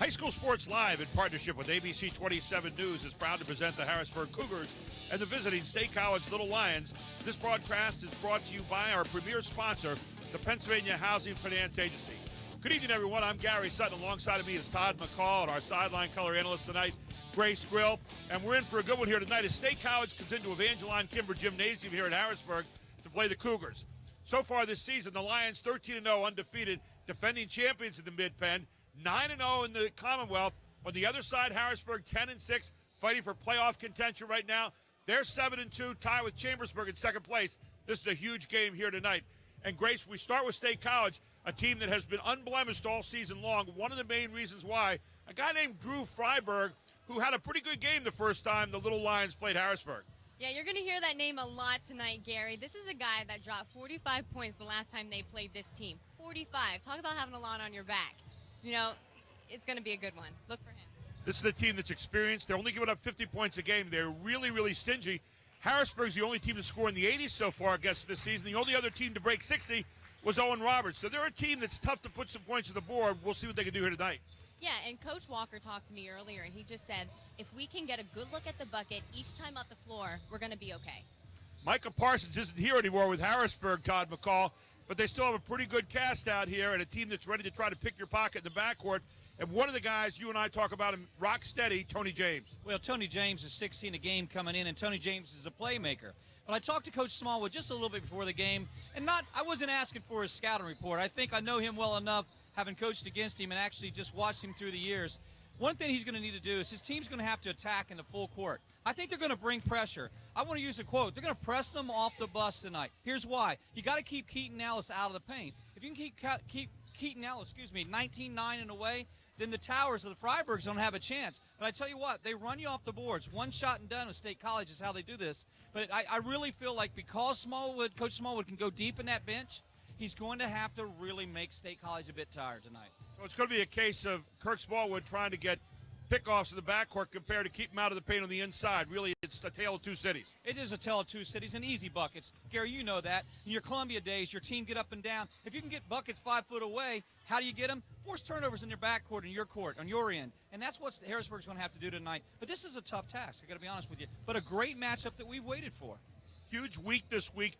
High School Sports Live, in partnership with ABC 27 News, is proud to present the Harrisburg Cougars and the visiting State College Little Lions. This broadcast is brought to you by our premier sponsor, the Pennsylvania Housing Finance Agency. Good evening, everyone. I'm Gary Sutton. Alongside of me is Todd McCall and our sideline color analyst tonight, Grace Grill. And we're in for a good one here tonight as State College comes into Evangeline Kimber Gymnasium here at Harrisburg to play the Cougars. So far this season, the Lions 13-0 undefeated, defending champions in the Mid-Penn, 9-0 in the Commonwealth. On the other side, Harrisburg 10-6, fighting for playoff contention right now. They're 7-2, tied with Chambersburg in second place. This is a huge game here tonight. And Grace, we start with State College, a team that has been unblemished all season long. One of the main reasons why, a guy named Drew Freiberg, who had a pretty good game the first time the Little Lions played Harrisburg. Yeah, you're going to hear that name a lot tonight, Gary. This is a guy that dropped 45 points the last time they played this team. 45. Talk about having a lot on your back. You know, it's going to be a good one. Look for him. This is a team that's experienced. They're only giving up 50 points a game. They're really, really stingy. Harrisburg's the only team to score in the 80s so far against this season. The only other team to break 60 was Owen Roberts. So they're a team that's tough to put some points on the board. We'll see what they can do here tonight. Yeah, and Coach Walker talked to me earlier, and he just said, if we can get a good look at the bucket each time up the floor, we're going to be okay. Micah Parsons isn't here anymore with Harrisburg, Todd McCall, but they still have a pretty good cast out here and a team that's ready to try to pick your pocket in the backcourt. And one of the guys you and I talk about him, rock steady, Tony James. Well, Tony James is 16 a game coming in, and Tony James is a playmaker. But I talked to Coach Smallwood just a little bit before the game, and I wasn't asking for his scouting report. I think I know him well enough, having coached against him and actually just watched him through the years. One thing he's going to need to do is his team's going to have to attack in the full court. I think they're going to bring pressure. I want to use a quote. They're going to press them off the bus tonight. Here's why. You got to keep Keaton Ellis out of the paint. If you can keep Keaton Ellis, 19-9 and away, then the Towers of the Freibergs don't have a chance. But I tell you what, they run you off the boards. One shot and done with State College is how they do this. But I really feel like because Coach Smallwood can go deep in that bench, he's going to have to really make State College a bit tired tonight. So it's going to be a case of Kirk Smallwood trying to get pickoffs in the backcourt compared to keep him out of the paint on the inside. Really, it's a tale of two cities. It is a tale of two cities and easy buckets. Gary, you know that. In your Columbia days, your team get up and down. If you can get buckets 5 foot away, how do you get them? Force turnovers in your backcourt, in your court, on your end. And that's what Harrisburg's going to have to do tonight. But this is a tough task, I got to be honest with you. But a great matchup that we've waited for. Huge week this week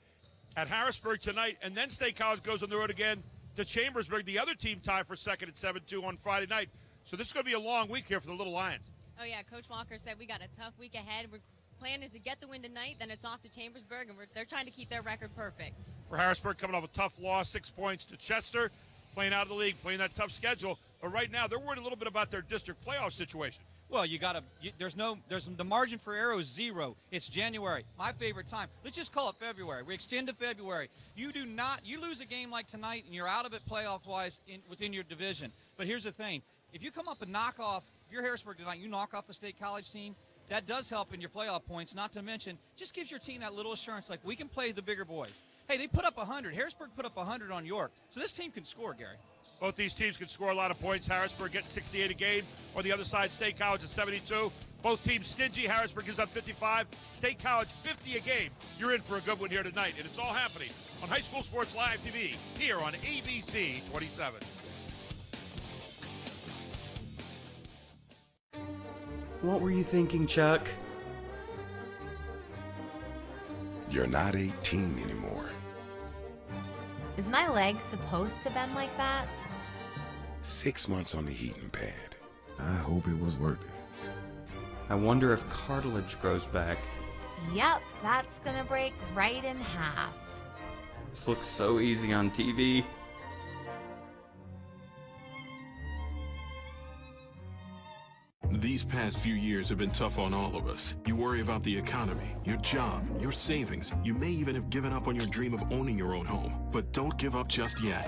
at Harrisburg tonight, and then State College goes on the road again to Chambersburg. The other team tied for second at 7-2 on Friday night. So this is going to be a long week here for the Little Lions. Oh, yeah, Coach Walker said we got a tough week ahead. Our plan is to get the win tonight, then it's off to Chambersburg, and they're trying to keep their record perfect. For Harrisburg, coming off a tough loss, 6 points to Chester, playing out of the league, playing that tough schedule. But right now, they're worried a little bit about their district playoff situation. Well, the margin for error is 0. It's January, my favorite time. Let's just call it February. We extend to February. You lose a game like tonight and you're out of it playoff-wise within your division. But here's the thing. If you come up and knock off, if you're Harrisburg tonight, you knock off a State College team, that does help in your playoff points, not to mention, just gives your team that little assurance, like we can play the bigger boys. Hey, they put up 100. Harrisburg put up 100 on York. So this team can score, Gary. Both these teams can score a lot of points. Harrisburg getting 68 a game. On the other side, State College at 72. Both teams stingy. Harrisburg gives up 55. State College 50 a game. You're in for a good one here tonight, and it's all happening on High School Sports Live TV here on ABC 27. What were you thinking, Chuck? You're not 18 anymore. Is my leg supposed to bend like that? 6 months on the heating pad. I hope it was worth it. I wonder if cartilage grows back. Yep, that's gonna break right in half. This looks so easy on TV. These past few years have been tough on all of us. You worry about the economy, your job, your savings. You may even have given up on your dream of owning your own home. But don't give up just yet.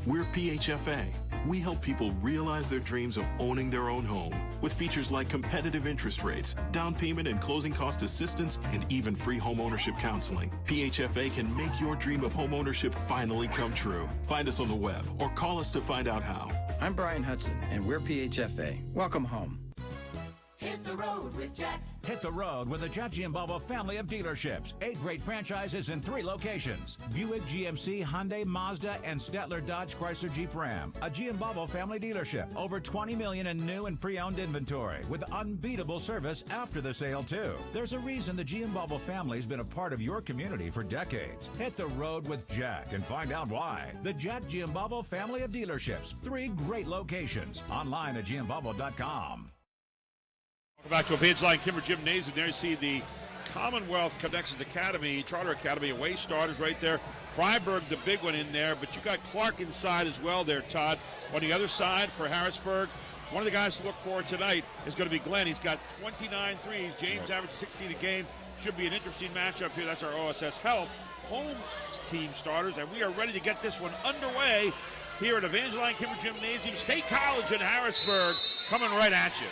We're PHFA. We help people realize their dreams of owning their own home with features like competitive interest rates, down payment and closing cost assistance, and even free home ownership counseling. PHFA can make your dream of home ownership finally come true. Find us on the web or call us to find out how. I'm Brian Hudson, and we're PHFA. Welcome home. Hit the road with Jack. Hit the road with the Jack Giambalvo family of dealerships. 8 great franchises in 3 locations. Buick, GMC, Hyundai, Mazda, and Statler Dodge Chrysler Jeep Ram. A Giambalvo family dealership. Over 20 million in new and pre-owned inventory with unbeatable service after the sale, too. There's a reason the Giambalvo family's been a part of your community for decades. Hit the road with Jack and find out why. The Jack Giambalvo family of dealerships. 3 great locations. Online at giambalvo.com. Welcome back to Evangeline Kimber Gymnasium. There you see the Commonwealth Connections Academy, Charter Academy, away starters right there. Freiburg, the big one in there, but you got Clark inside as well there, Todd. On the other side for Harrisburg, one of the guys to look for tonight is going to be Glenn. He's got 29 threes. James averaged 16 a game. Should be an interesting matchup here. That's our OSS Health home team starters, and we are ready to get this one underway here at Evangeline Kimber Gymnasium. State College in Harrisburg coming right at you.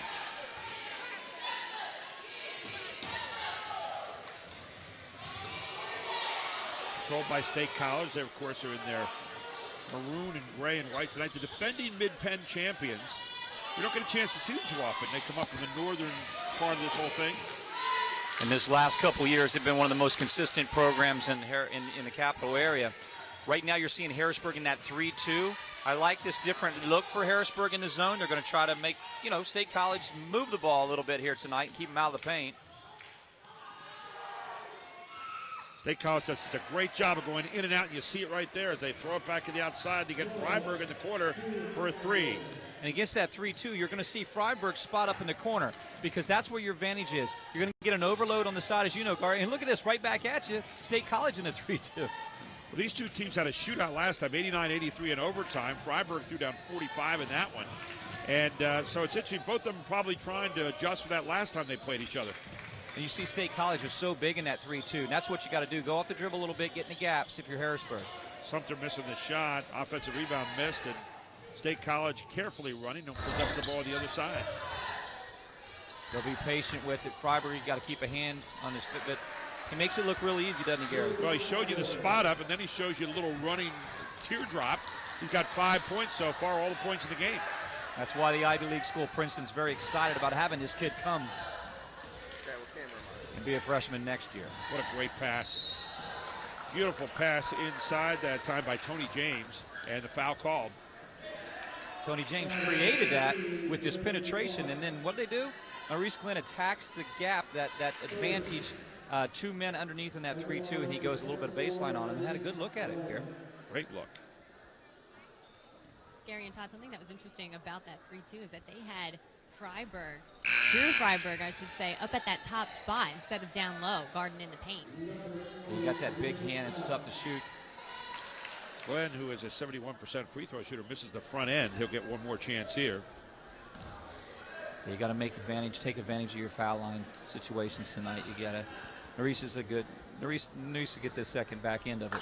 Controlled by State College. They, of course, are in their maroon and gray and white tonight. The defending Mid-Penn champions. We don't get a chance to see them too often. They come up from the northern part of this whole thing. In this last couple years, they've been one of the most consistent programs in the capital area. Right now, you're seeing Harrisburg in that 3-2. I like this different look for Harrisburg in the zone. They're going to try to make, State College move the ball a little bit here tonight and keep them out of the paint. State College does a great job of going in and out, and you see it right there as they throw it back to the outside to get Freiburg in the corner for a 3. And against that 3-2, you're going to see Freiburg spot up in the corner because that's where your advantage is. You're going to get an overload on the side, as you know, Gary. And look at this, right back at you, State College in the 3-2. Well, these two teams had a shootout last time, 89-83 in overtime. Freiburg threw down 45 in that one. And so it's interesting. Both of them probably trying to adjust for that last time they played each other. And you see State College is so big in that 3-2. And that's what you got to do. Go off the dribble a little bit, get in the gaps if you're Harrisburg. Sumter missing the shot. Offensive rebound missed. And State College carefully running and possess the ball on the other side. They'll be patient with it. Freiburg, you got to keep a hand on his foot. But he makes it look really easy, doesn't he, Gary? Well, he showed you the spot up, and then he shows you a little running teardrop. He's got 5 points so far, all the points in the game. That's why the Ivy League school, Princeton's very excited about having this kid come and be a freshman next year. What a great pass. Beautiful pass inside that time by Tony James, and the foul called. Tony James created that with his penetration, and then what did they do? Maurice Glenn attacks the gap, that advantage, 2 men underneath in that 3-2, and he goes a little bit of baseline on him and had a good look at it here. Great look. Gary and Todd, something that was interesting about that 3-2 is that they had Freiburg, I should say, up at that top spot instead of down low, guarding in the paint. You got that big hand, it's tough to shoot. Glenn, who is a 71% free throw shooter, misses the front end. He'll get one more chance here. You got to take advantage of your foul line situations tonight. You got to. Maurice needs to get this second back end of it.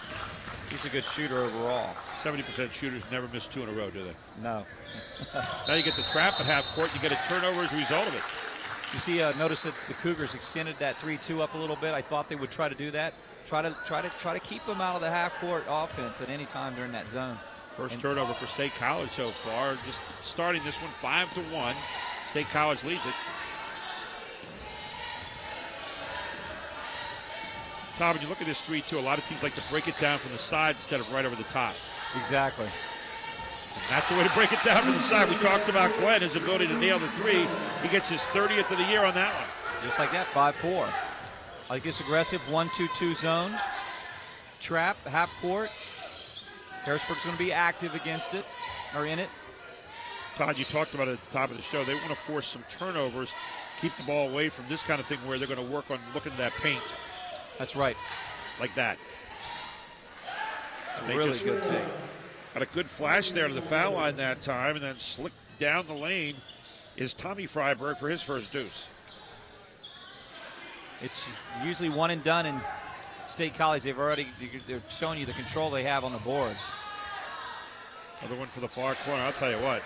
He's a good shooter overall. 70% shooters never miss 2 in a row, do they? No. Now you get the trap at half court. You get a turnover as a result of it. You see, notice that the Cougars extended that 3-2 up a little bit. I thought they would try to do that. Try to keep them out of the half-court offense at any time during that zone. First turnover for State College so far. Just starting this one 5-1. State College leads it. Tom, when you look at this 3-2, a lot of teams like to break it down from the side instead of right over the top. Exactly. And that's the way to break it down from the side. We talked about Glenn, his ability to nail the 3. He gets his 30th of the year on that one. Just like that, 5-4. I like this aggressive 1-2-2 zone. Trap, half court. Harrisburg's going to be active against it, or in it. Todd, you talked about it at the top of the show. They want to force some turnovers, keep the ball away from this kind of thing where they're going to work on looking at that paint. That's right. Like that. Really good take. Got a good flash there to the foul line that time, and then slick down the lane is Tommy Freiburg for his first deuce. It's usually one and done in State College. They're showing you the control they have on the boards. Another one for the far corner. I'll tell you what.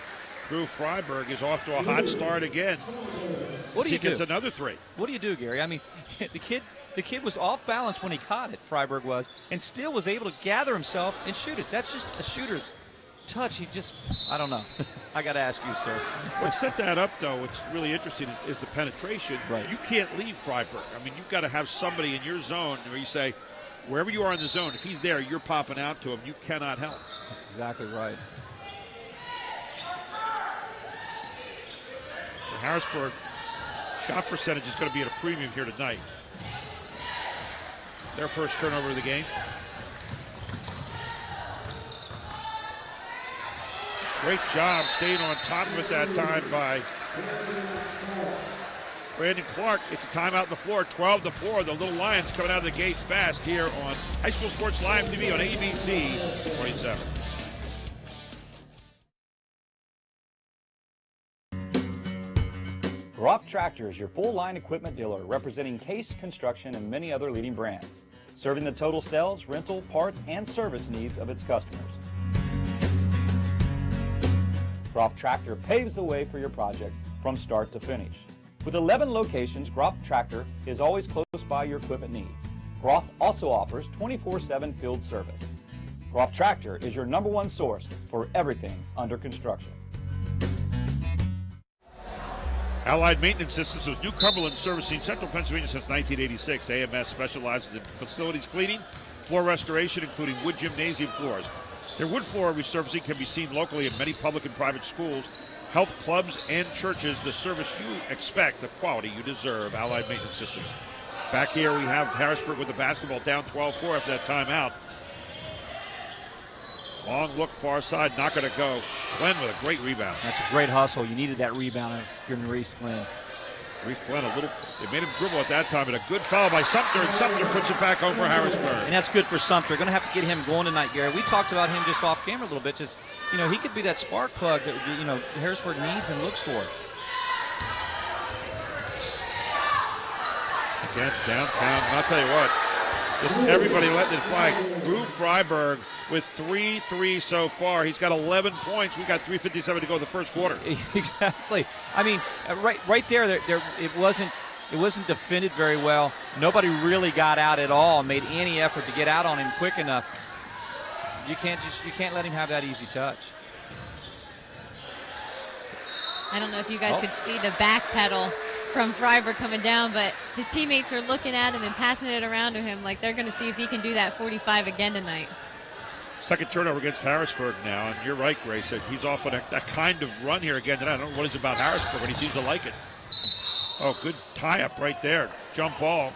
Drew Freiburg is off to a hot start again. What do you do? He gets another 3. What do you do, Gary? I mean, the kid was off balance when he caught it, Freiburg was, and still was able to gather himself and shoot it. That's just a shooter's touch, he just, I don't know. I got to ask you, sir. What set that up, though, what's really interesting is the penetration. Right. You can't leave Freiburg. I mean, you've got to have somebody in your zone where you say, wherever you are in the zone, if he's there, you're popping out to him. You cannot help. That's exactly right. For Harrisburg, shot percentage is going to be at a premium here tonight. Their first turnover of the game. Great job staying on top of it that time by Brandon Clark. It's a timeout on the floor, 12-4. The Little Lions coming out of the gates fast here on High School Sports Live TV on ABC 27. Groff Tractor is your full-line equipment dealer representing Case Construction and many other leading brands, serving the total sales, rental, parts, and service needs of its customers. Groff Tractor paves the way for your projects from start to finish. With 11 locations, Groff Tractor is always close by your equipment needs. Groff also offers 24/7 field service. Groff Tractor is your #1 source for everything under construction. Allied Maintenance Systems of New Cumberland, servicing Central Pennsylvania since 1986. AMS specializes in facilities cleaning, floor restoration, including wood gymnasium floors. Their wood floor resurfacing can be seen locally in many public and private schools, health clubs, and churches. The service you expect, the quality you deserve. Allied Maintenance Systems. Back here we have Harrisburg with the basketball down 12-4 after that timeout. Long look far side, not going to go. Glenn with a great rebound. That's a great hustle. You needed that rebound if you're Maurice Glenn. Reef Glenn, they made him dribble at that time, and a good foul by Sumter, and Sumter puts it back home for Harrisburg. And that's good for Sumter. Going to have to get him going tonight, Gary. We talked about him just off camera a little bit. Just, he could be that spark plug that, Harrisburg needs and looks for. Again, downtown, and I'll tell you what, just everybody letting it fly. Drew Freiburg with 3 threes so far. He's got 11 points. We got 3:57 to go in the first quarter. Exactly. I mean, right there, it wasn't defended very well. Nobody really got out at all, made any effort to get out on him quick enough. You can't let him have that easy touch. I don't know if you guys could see the back pedal from Freiburg coming down, but his teammates are looking at him and passing it around to him like they're going to see if he can do that 45 again tonight. Second turnover against Harrisburg now, and you're right, Grace. He's off on that kind of run here again tonight. I don't know what it's about Harrisburg, but he seems to like it. Oh, good tie-up right there. Jump ball.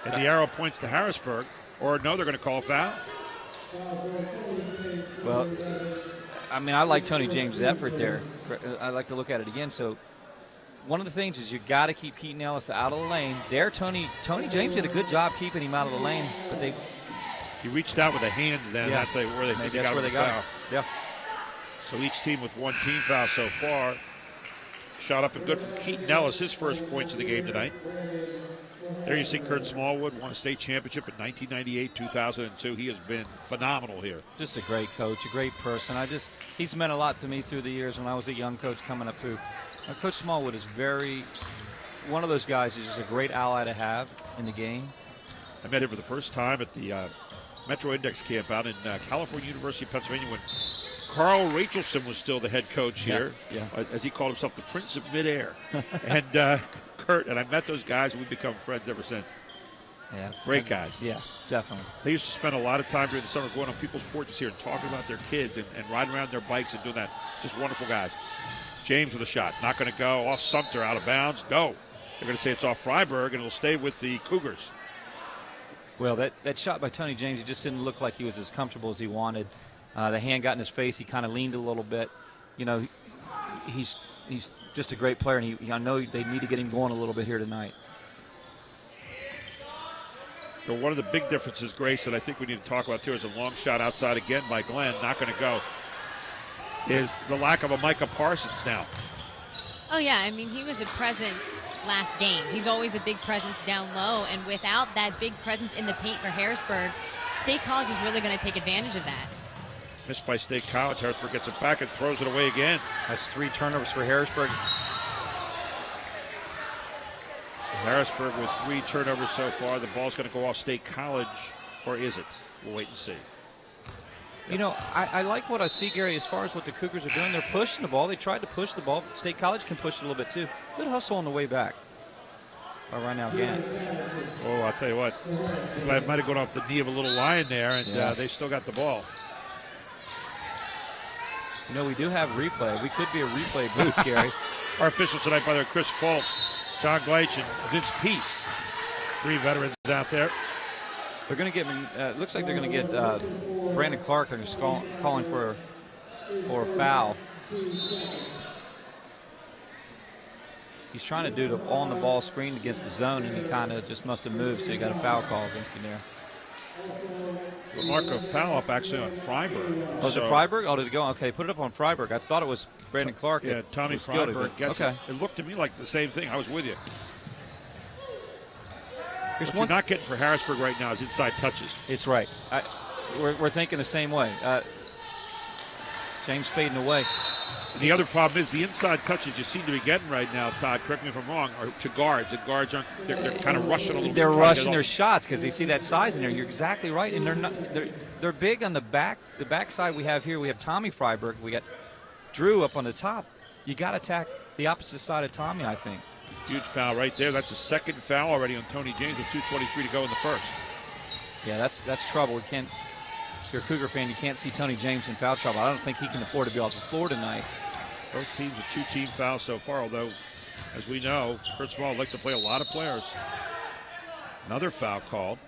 And the arrow points to Harrisburg. Or no, they're going to call a foul. Well, I mean, I like Tony James' effort there. I like to look at it again. So one of the things is you got to keep Keaton Ellis out of the lane. There, Tony James did a good job keeping him out of the lane, but he reached out with the hands then. Yeah. That's where they got him the foul. Yeah. So each team with one team foul so far. Shot up and good from Keaton Ellis, his first points of the game tonight. There you see Kurt Smallwood won a state championship in 1998, 2002. He has been phenomenal here. Just a great coach, a great person. He's meant a lot to me through the years when I was a young coach coming up through. Coach Smallwood is one of those guys who's just a great ally to have in the game. I met him for the first time at the Metro Index camp out in California University of Pennsylvania when Carl Rachelson was still the head coach here, as he called himself the Prince of Midair. And Kurt, and I met those guys, and we've become friends ever since. Yeah. Great guys. Yeah, definitely. They used to spend a lot of time during the summer going on people's porches here and talking about their kids and riding around their bikes and doing that. Just wonderful guys. James with a shot. Not going to go. Off Sumter, out of bounds. No. They're going to say it's off Freiburg, and it'll stay with the Cougars. Well, that shot by Tony James, it just didn't look like he was as comfortable as he wanted. The hand got in his face. He kind of leaned a little bit. He's just a great player, and I know they need to get him going a little bit here tonight. So one of the big differences, Grace, that I think we need to talk about too is a long shot outside again by Glenn, not going to go, is the lack of a Micah Parsons now. Oh, yeah. I mean, he was a presence last game. He's always a big presence down low, and without that big presence in the paint for Harrisburg, State College is really going to take advantage of that. Missed by State College. Harrisburg gets it back and throws it away again. That's 3 turnovers for Harrisburg. Harrisburg with 3 turnovers so far. The ball's going to go off State College, or is it? We'll wait and see. You know, I like what I see, Gary, as far as what the Cougars are doing. They're pushing the ball. They tried to push the ball. But State College can push it a little bit, too. Good hustle on the way back by Rhinell Gant. Oh, I'll tell you what. Glad might have gone off the knee of a little Lion there, and they still got the ball. You know, we do have replay. We could be a replay booth, Gary. Our officials tonight, by the way, Chris Fultz, John Gleich, and Vince Peace. 3 veterans out there. They're going to get, looks like they're going to get Brandon Clark who's calling for a foul. He's trying to do the on-the-ball screen against the zone, and he kind of just must have moved, so he got a foul call against him there. We'll mark a foul up actually on Freiberg. Oh, is it Freiberg? Oh, did it go? Okay, put it up on Freiberg. I thought it was Brandon Clark. Yeah, Tommy Freiberg gets it. It looked to me like the same thing. I was with you. What you're not getting for Harrisburg right now is inside touches. It's right. We're thinking the same way. James fading away. And the other problem is the inside touches you seem to be getting right now, Todd, correct me if I'm wrong, are to guards. The guards aren't, they're kind of rushing a little bit. They're rushing their shots because they see that size in there. You're exactly right. And they're big on the back. The back side we have here, we have Tommy Freiberg. We got Drew up on the top. You got to attack the opposite side of Tommy, I think. Huge foul right there. That's a second foul already on Tony James with 2:23 to go in the first. Yeah, that's trouble. If you're a Cougar fan, you can't see Tony James in foul trouble. I don't think he can afford to be off the floor tonight. Both teams with 2-team fouls so far, although, as we know, Kurt Small would like to play a lot of players. Another foul called.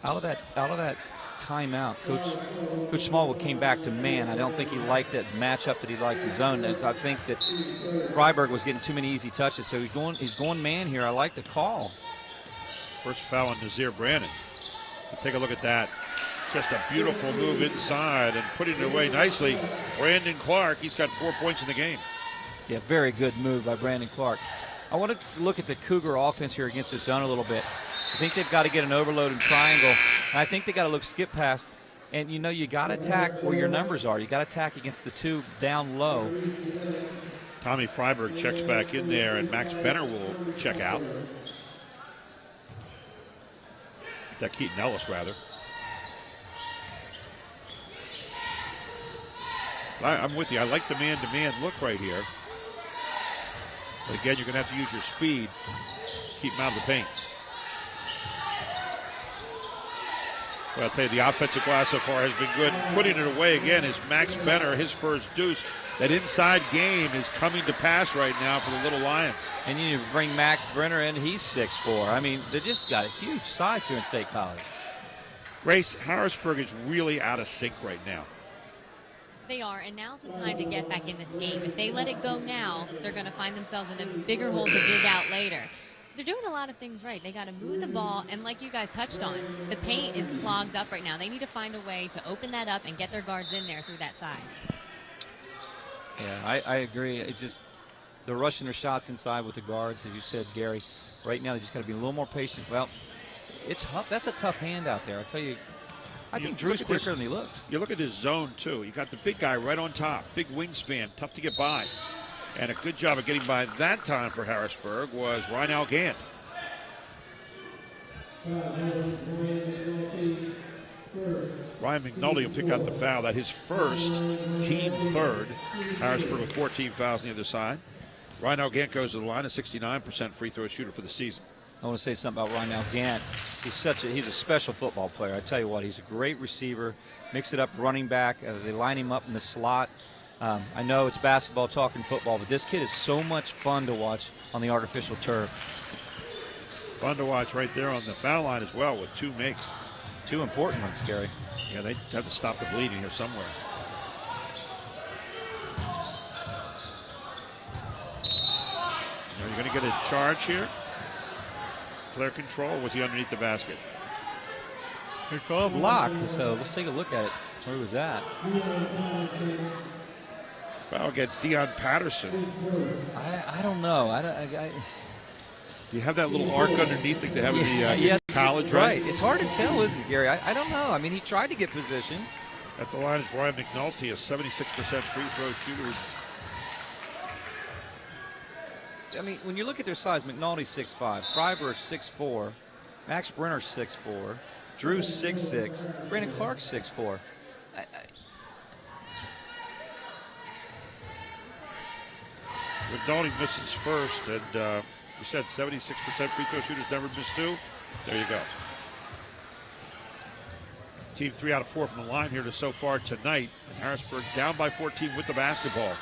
Out of that timeout, Coach Smallwood came back to man. I don't think he liked that matchup that he liked the zone. I think that Freiberg was getting too many easy touches, so he's going man here. I like the call. First foul on Nazir Brandon. Take a look at that. Just a beautiful move inside and putting it away nicely. Brandon Clark, he's got 4 points in the game. Yeah, very good move by Brandon Clark. I want to look at the Cougar offense here against the zone a little bit. I think they've got to get an overload and triangle. And I think they got to look skip pass. And, you know, you got to attack where your numbers are. You got to attack against the 2 down low. Tommy Freiberg checks back in there, and Max Benner will check out. That Keaton Ellis, rather. I'm with you. I like the man-to-man look right here. But again, you're going to have to use your speed to keep him out of the paint. Well, I'll tell you, the offensive glass so far has been good. Putting it away again is Max Benner, his first deuce. That inside game is coming to pass right now for the Little Lions. And you bring Max Brenner in, he's 6'4". I mean, they just got a huge size here in State College. Grace, Harrisburg is really out of sync right now. They are, and now's the time to get back in this game. If they let it go now, they're going to find themselves in a bigger hole to dig out later. They're doing a lot of things right. They got to move the ball, and like you guys touched on, the paint is clogged up right now. They need to find a way to open that up and get their guards in there through that size. Yeah, I agree. It's just they're rushing their shots inside with the guards, as you said, Gary. Right now, they just got to be a little more patient. Well, that's a tough hand out there. I tell you, I think Drew's quicker than he looks. You look at this zone, too. You got the big guy right on top, big wingspan, tough to get by. And a good job of getting by that time for Harrisburg was Rhinell Gant. Ryan McNulty will pick out the foul. That's his first, team third. Harrisburg with 14 fouls on the other side. Rhinell Gant goes to the line, a 69% free throw shooter for the season. I want to say something about Rhinell Gant. He's a special football player. I tell you what, he's a great receiver. Mix it up running back. They line him up in the slot. I know it's basketball talking football, but this kid is so much fun to watch on the artificial turf. Fun to watch right there on the foul line as well with 2 makes. 2 important ones, Gary. Yeah, they have to stop the bleeding here somewhere. Are you going to get a charge here? Player control, or was he underneath the basket? They call a block, so let's take a look at it. Where was that? Foul against Deion Patterson. I don't know. Do you have that little arc underneath like they have in the college, right? It's hard to tell, isn't it, Gary? I don't know. I mean, he tried to get position. At the line is Ryan McNulty, a 76% free throw shooter. I mean, when you look at their size, McNulty's 6'5", Freiberg's 6'4", Max Brenner's 6'4", Drew's 6'6". Brandon Clark's 6'4". Donnie misses first, and you said 76% free throw shooters never miss two. There you go. Team 3 out of 4 from the line here to so far tonight. And Harrisburg down by 14 with the basketball.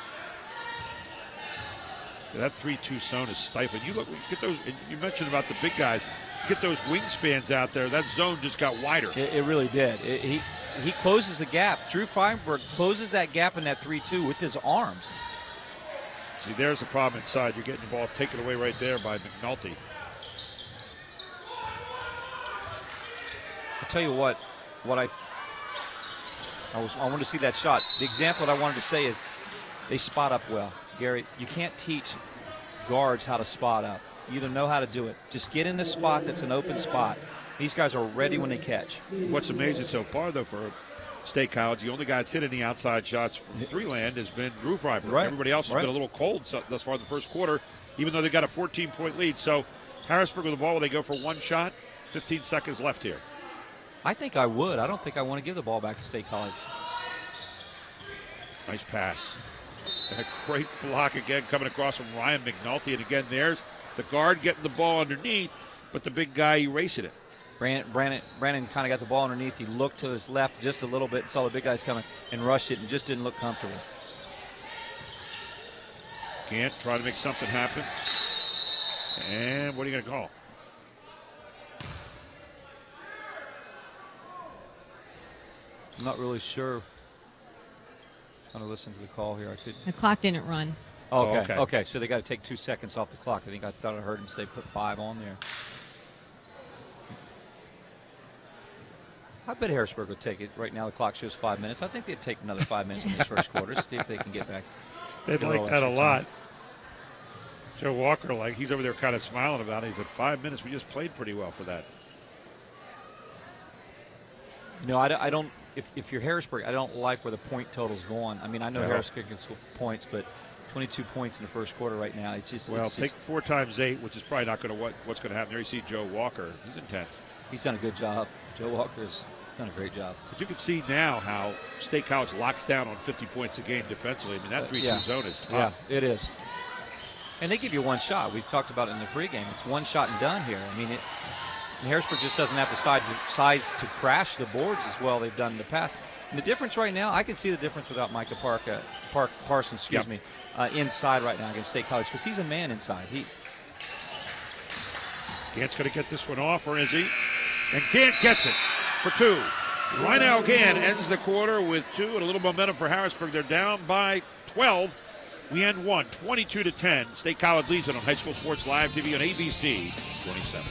That 3-2 zone is stifling. You look, get those. You mentioned about the big guys. Get those wingspans out there. That zone just got wider. It really did. He closes the gap. Drew Feinberg closes that gap in that 3-2 with his arms. See, there's the problem inside. You're getting the ball taken away right there by McNulty. I'll tell you what I wanted to see that shot. The example that I wanted to say is they spot up well. Gary, you can't teach guards how to spot up. You either know how to do it. Just get in the spot that's an open spot. These guys are ready when they catch. What's amazing so far, though, for State College, the only guy that's hit any outside shots from three-land has been Drew Freiberg. Right. Everybody else has been a little cold thus far in the first quarter, even though they got a 14-point lead. So Harrisburg with the ball, they go for one shot. 15 seconds left here. I think I would. I don't think I want to give the ball back to State College. Nice pass. And a great block again coming across from Ryan McNulty. And again, there's the guard getting the ball underneath, but the big guy erasing it. Brandon kind of got the ball underneath. He looked to his left just a little bit, saw the big guys coming, and rushed it and just didn't look comfortable. Can't try to make something happen. And what are you going to call? I'm not really sure. Trying to listen to the call here. The clock didn't run. Okay. So they got to take 2 seconds off the clock. I thought I heard him say put 5 on there. I bet Harrisburg would take it. Right now the clock shows 5 minutes. I think they'd take another 5 minutes in this first quarter. See if they can get back. They'd like that a lot. Joe Walker, he's over there kind of smiling about it. He said 5 minutes. We just played pretty well for that. No, I don't. If you're Harrisburg, I don't like where the point total's going. I mean, I know Harrisburg can score points, but 22 points in the first quarter right now. It's just take 4 times 8, which is probably not going to what's going to happen there. You see Joe Walker; he's intense. He's done a good job. Joe Walker's done a great job. But you can see now how State College locks down on 50 points a game defensively. I mean, that 3-2 zone is tough. Yeah, it is. And they give you one shot. We talked about it in the pregame. It's one shot and done here. I mean, Harrisburg just doesn't have the size to crash the boards as well they've done in the past. And the difference right now, I can see the difference without Micah Parsons, inside right now against State College because he's a man inside. Gant's going to get this one off, or is he? And Gant gets it for 2. Right now, Gant ends the quarter with 2 and a little momentum for Harrisburg. They're down by 12. We end 1, 22-10. State College leads it on High School Sports Live TV on ABC 27.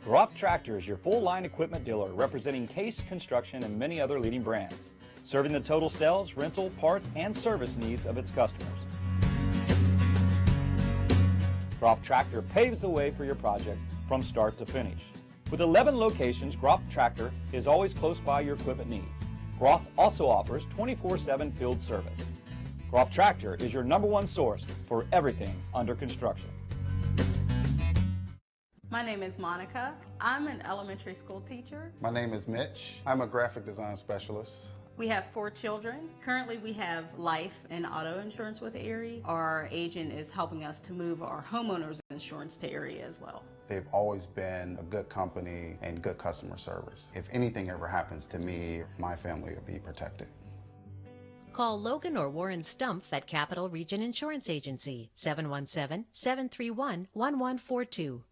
Groff Tractor is your full-line equipment dealer representing Case Construction and many other leading brands, serving the total sales, rental, parts, and service needs of its customers. Groff Tractor paves the way for your projects from start to finish. With 11 locations, Groff Tractor is always close by your equipment needs. Groff also offers 24/7 field service. Groff Tractor is your #1 source for everything under construction. My name is Monica. I'm an elementary school teacher. My name is Mitch. I'm a graphic design specialist. We have 4 children. Currently we have life and auto insurance with Erie. Our agent is helping us to move our homeowners insurance to Erie as well. They've always been a good company and good customer service. If anything ever happens to me, my family will be protected. Call Logan or Warren Stumpf at Capital Region Insurance Agency, 717-731-1142.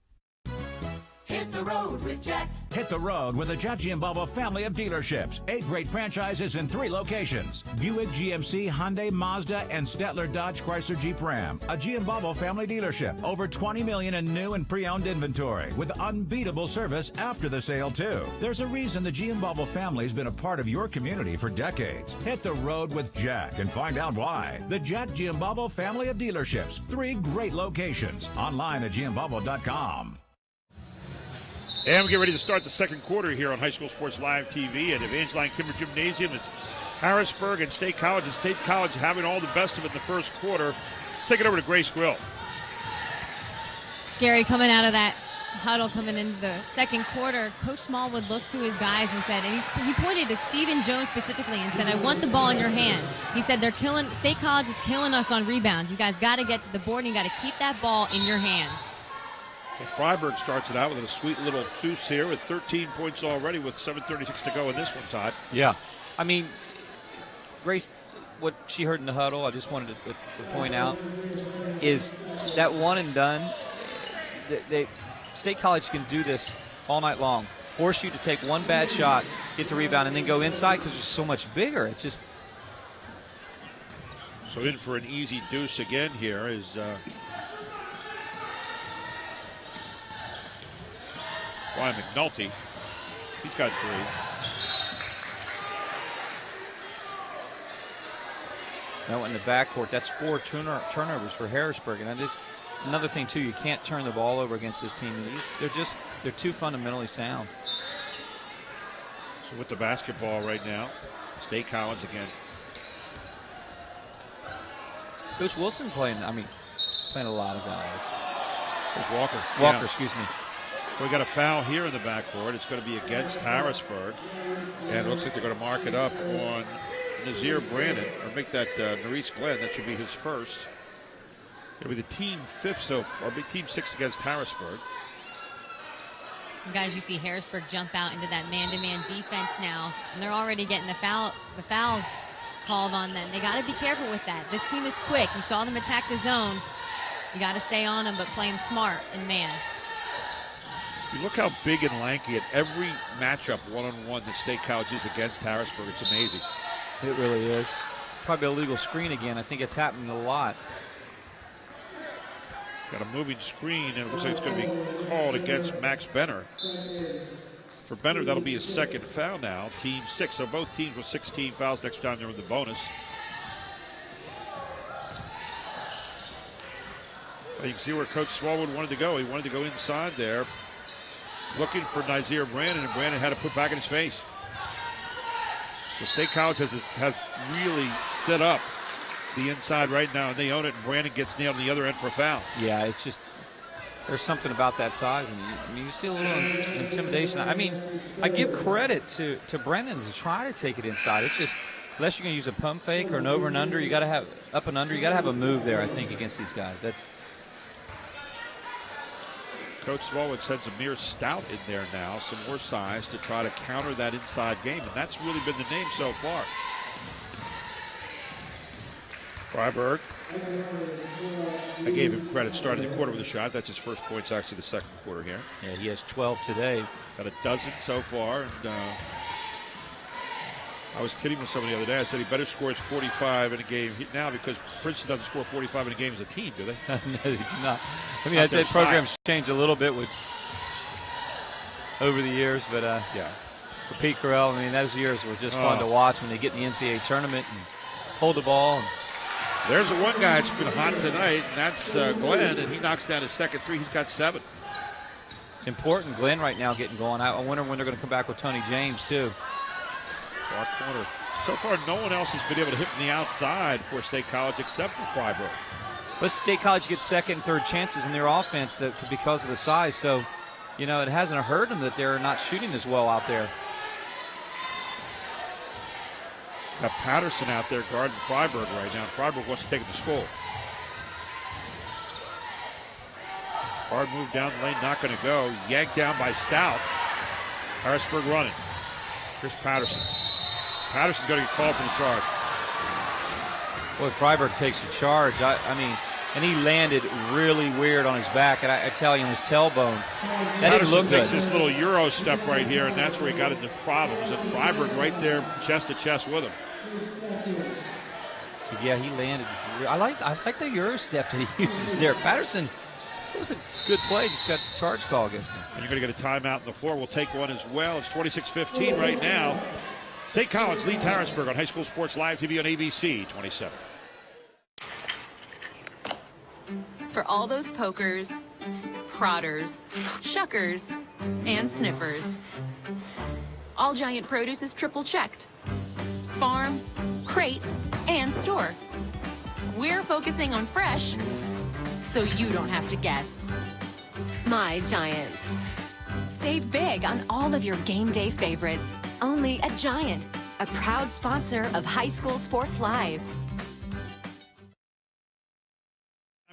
Hit the road with Jack. Hit the road with the Jack Giambalvo family of dealerships. 8 great franchises in 3 locations. Buick, GMC, Hyundai, Mazda, and Stettler Dodge Chrysler Jeep Ram. A Giambalvo family dealership. Over $20 million in new and pre-owned inventory with unbeatable service after the sale, too. There's a reason the Giambalvo family's been a part of your community for decades. Hit the road with Jack and find out why. The Jack Giambalvo family of dealerships. 3 great locations. Online at giambalvo.com. And we get ready to start the second quarter here on High School Sports Live TV at Evangeline Kimber Gymnasium. It's Harrisburg and State College. And State College having all the best of it in the first quarter. Let's take it over to Grace Grill. Gary, coming out of that huddle, coming into the second quarter, Coach Smallwood looked to his guys and said, and he pointed to Stephen Jones specifically and said, I want the ball in your hands. He said, State College is killing us on rebounds. You guys got to get to the board and you got to keep that ball in your hand. Well, Freiburg starts it out with a sweet little deuce here with 13 points already with 7:36 to go in this one, Todd. Yeah. I mean, Grace, what she heard in the huddle, I just wanted to point out, is that one and done. State College can do this all night long. Force you to take one bad shot, get the rebound, and then go inside because it's so much bigger. It's just. So in for an easy deuce again here is Ryan McNulty. He's got 3. Now in the backcourt, that's 4 turnovers for Harrisburg, and it's another thing too. You can't turn the ball over against this team. They're too fundamentally sound. So with the basketball right now, State College again. Coach Wilson playing a lot of guys. There's Walker. Walker, excuse me. We got a foul here in the backcourt. It's going to be against Harrisburg, and it looks like they're going to mark it up on Nazir Brandon, or make that Maurice Glenn. That should be his first. It'll be the team 5th, or team 6th against Harrisburg. And guys, you see Harrisburg jump out into that man-to-man defense now, and they're already getting the fouls called on them. They got to be careful with that. This team is quick. You saw them attack the zone. You got to stay on them, but playing smart and man. You look how big and lanky at every matchup one-on-one that State College is against Harrisburg. It's amazing. It really is. Probably a legal screen again. I think it's happening a lot. Got a moving screen, and it looks like it's going to be called against Max Benner. For Benner, that'll be his 2nd foul now. Team 6. So both teams with 16 fouls next time they're in the bonus. You can see where Coach Smallwood wanted to go. He wanted to go inside there, looking for Nazir Brandon, and Brandon had to put back in his face. So State College has really set up the inside right now, and they own it, and Brandon gets nailed on the other end for a foul. Yeah, it's just, there's something about that size, and you see a little intimidation. I mean, I give credit to Brennan to try to take it inside. It's just, unless you're going to use a pump fake or an over and under, you got to have up and under. You got to have a move there, I think, against these guys. That's. Coach Smallwood sends Amir Stout in there now, some more size to try to counter that inside game, and that's really been the name so far. Freiburg, I gave him credit, started the quarter with a shot. That's his first points actually the second quarter here. Yeah, he has 12 today. Got a dozen so far, and I was kidding with somebody the other day. I said he better score 45 in a game now because Princeton doesn't score 45 in a game as a team, do they? No, they do not. I mean, that program's changed a little bit over the years, but yeah. For Pete Carell, I mean, those years were just fun to watch when they get in the NCAA tournament and hold the ball. There's the one guy that's been hot tonight, and that's Glenn, and he knocks down his second 3. He's got 7. It's important, Glenn, right now getting going. I wonder when they're going to come back with Tony James, too. Far corner. So far, no one else has been able to hit from the outside for State College except for Freiburg. But State College gets second and third chances in their offense because of the size. So, you know, it hasn't hurt them that they're not shooting as well out there. Got Patterson out there guarding Freiburg right now. Freiburg wants to take it to school. Hard move down the lane, not going to go. Yanked down by Stout. Harrisburg running. Here's Patterson. Patterson's going to get called for the charge. Boy, Freiburg takes a charge. I mean, and he landed really weird on his back, and I tell you, on his tailbone. That didn't look good. Patterson takes this little Euro step right here, and that's where he got into problems. And Freiburg right there, chest to chest with him. Yeah, he landed. I like the Euro step that he uses there. Patterson, it was a good play. Just got the charge call against him. And you're going to get a timeout on the floor. We'll take one as well. It's 26-15 right now. State College leads Harrisburg on High School Sports Live TV on ABC 27. For all those pokers, prodders, shuckers, and sniffers, All Giant Produce is triple checked. Farm, crate, and store. We're focusing on fresh, so you don't have to guess. My Giant. Save big on all of your game day favorites. Only at Giant, a proud sponsor of High School Sports Live.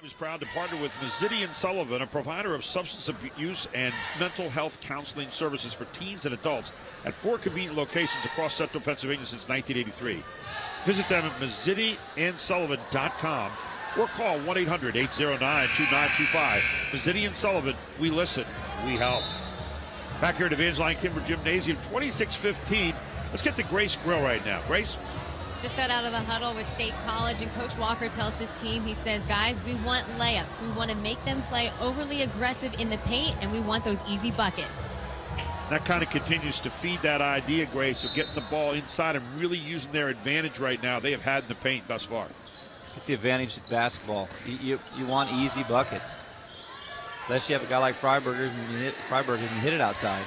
is proud to partner with Mazzitti & Sullivan, a provider of substance abuse and mental health counseling services for teens and adults at 4 convenient locations across central Pennsylvania since 1983. Visit them at MazzittieandSullivan.com or call 1-800-809-2925. Mazzitti & Sullivan, we listen, we help. Back here at Evangeline Kimber Gymnasium, 26-15. Let's get to Grace Grill right now. Grace? Just got out of the huddle with State College, and Coach Walker tells his team, he says, guys, we want layups. We want to make them play overly aggressive in the paint, and we want those easy buckets. That kind of continues to feed that idea, Grace, of getting the ball inside and really using their advantage right now they have had in the paint thus far. It's the advantage of basketball. You want easy buckets. Unless you have a guy like Freiberger who can hit it outside.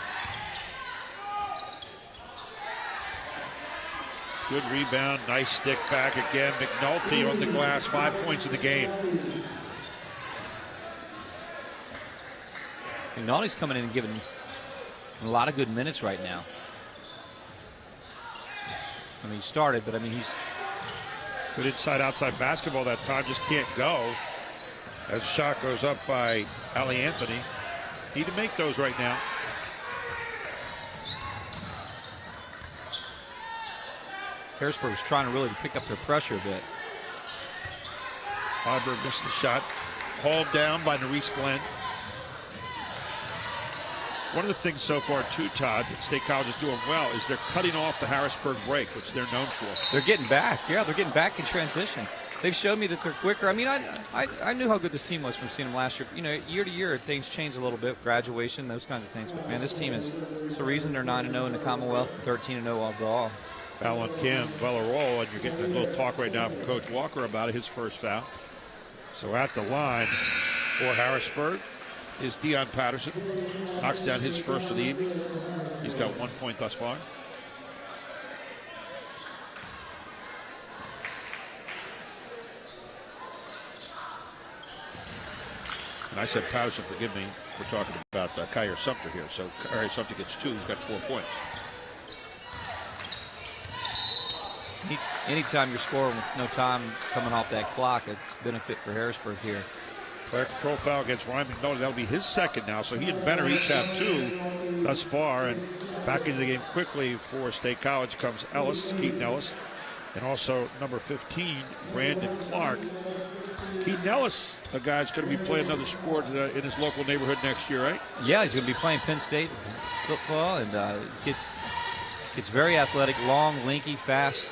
Good rebound, nice stick back again. McNulty on the glass, 5 points in the game. McNulty's coming in and giving a lot of good minutes right now. I mean, he started, but I mean, he's good inside-outside basketball that time, just can't go. As the shot goes up by Ali Anthony. Need to make those right now. Harrisburg was trying to really pick up their pressure a bit. Harburg missed the shot. Hauled down by Nerese Glenn. One of the things so far, too, Todd, that State College is doing well is they're cutting off the Harrisburg break, which they're known for. They're getting back. Yeah, they're getting back in transition. They've showed me that they're quicker. I mean, I knew how good this team was from seeing them last year. You know, year to year, things change a little bit, graduation, those kinds of things. But, man, this team is the reason they're 9-0 in the Commonwealth, 13-0 overall. Foul on Kim Bellarole, and you're getting a little talk right now from Coach Walker about it, his first foul. So at the line for Harrisburg is Deion Patterson. Knocks down his first of the evening. He's got 1 point thus far. And I said Patterson, forgive me, we're talking about Kyer Sumter here. So Kyer Sumter gets 2, he's got 4 points. Anytime you're scoring with no time coming off that clock, it's a benefit for Harrisburg here. Player control foul against Ryan McNulty. That'll be his second now. So he and Benner each have 2 thus far. And back into the game quickly for State College comes Ellis, Keaton Ellis, and also number 15, Brandon Clark. Keaton Ellis, a guy that's going to be playing another sport in his local neighborhood next year, right? Yeah, he's going to be playing Penn State football, and gets very athletic, long, lanky, fast.